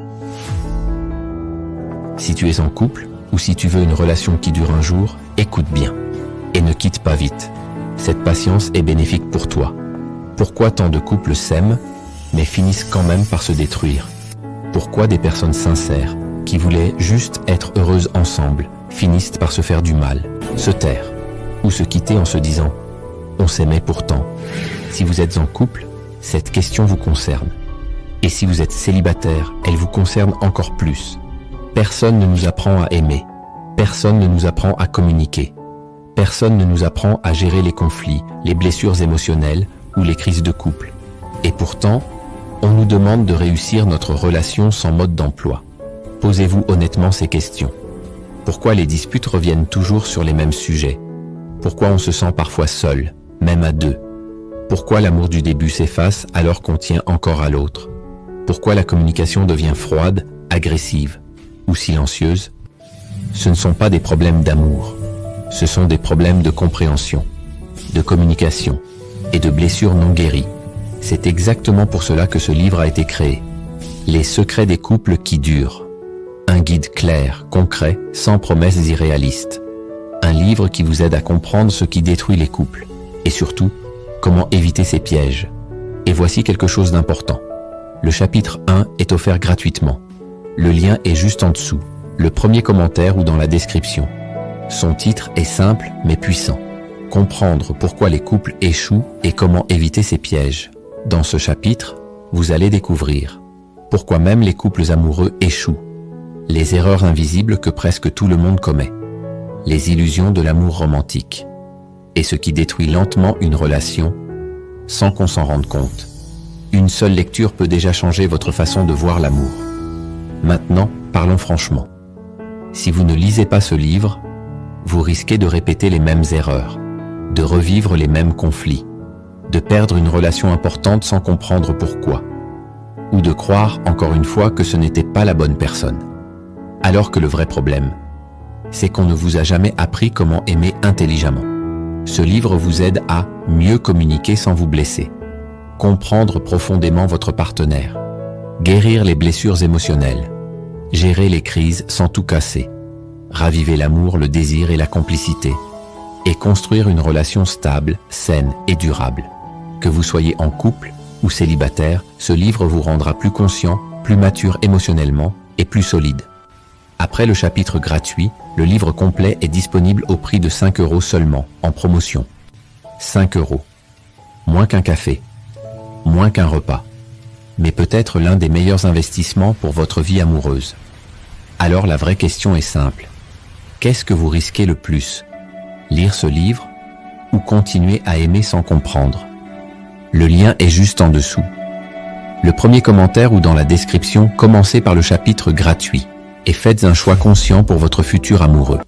Si tu es en couple, ou si tu veux une relation qui dure un jour, écoute bien. Et ne quitte pas vite. Cette patience est bénéfique pour toi. Pourquoi tant de couples s'aiment, mais finissent quand même par se détruire? Pourquoi des personnes sincères, qui voulaient juste être heureuses ensemble, finissent par se faire du mal, se taire, ou se quitter en se disant « on s'aimait pourtant ». Si vous êtes en couple, cette question vous concerne. Et si vous êtes célibataire, elle vous concerne encore plus. Personne ne nous apprend à aimer. Personne ne nous apprend à communiquer. Personne ne nous apprend à gérer les conflits, les blessures émotionnelles ou les crises de couple. Et pourtant, on nous demande de réussir notre relation sans mode d'emploi. Posez-vous honnêtement ces questions. Pourquoi les disputes reviennent toujours sur les mêmes sujets? Pourquoi on se sent parfois seul, même à deux? Pourquoi l'amour du début s'efface alors qu'on tient encore à l'autre? Pourquoi la communication devient froide, agressive ou silencieuse? Ce ne sont pas des problèmes d'amour. Ce sont des problèmes de compréhension, de communication et de blessures non guéries. C'est exactement pour cela que ce livre a été créé. Les secrets des couples qui durent. Un guide clair, concret, sans promesses irréalistes. Un livre qui vous aide à comprendre ce qui détruit les couples. Et surtout, comment éviter ces pièges. Et voici quelque chose d'important. Le chapitre 1 est offert gratuitement. Le lien est juste en dessous, le premier commentaire ou dans la description. Son titre est simple mais puissant. Comprendre pourquoi les couples échouent et comment éviter ces pièges. Dans ce chapitre, vous allez découvrir pourquoi même les couples amoureux échouent, les erreurs invisibles que presque tout le monde commet, les illusions de l'amour romantique, et ce qui détruit lentement une relation sans qu'on s'en rende compte. Une seule lecture peut déjà changer votre façon de voir l'amour. Maintenant, parlons franchement. Si vous ne lisez pas ce livre, vous risquez de répéter les mêmes erreurs, de revivre les mêmes conflits, de perdre une relation importante sans comprendre pourquoi, ou de croire encore une fois que ce n'était pas la bonne personne. Alors que le vrai problème, c'est qu'on ne vous a jamais appris comment aimer intelligemment. Ce livre vous aide à mieux communiquer sans vous blesser, comprendre profondément votre partenaire, guérir les blessures émotionnelles, gérer les crises sans tout casser, raviver l'amour, le désir et la complicité, et construire une relation stable, saine et durable. Que vous soyez en couple ou célibataire, ce livre vous rendra plus conscient, plus mature émotionnellement et plus solide. Après le chapitre gratuit, le livre complet est disponible au prix de 5 € seulement, en promotion. 5 €. Moins qu'un café. Moins qu'un repas. Mais peut-être l'un des meilleurs investissements pour votre vie amoureuse. Alors la vraie question est simple. Qu'est-ce que vous risquez le plus? Lire ce livre ou continuer à aimer sans comprendre? Le lien est juste en dessous. Le premier commentaire ou dans la description, commencez par le chapitre gratuit et faites un choix conscient pour votre futur amoureux.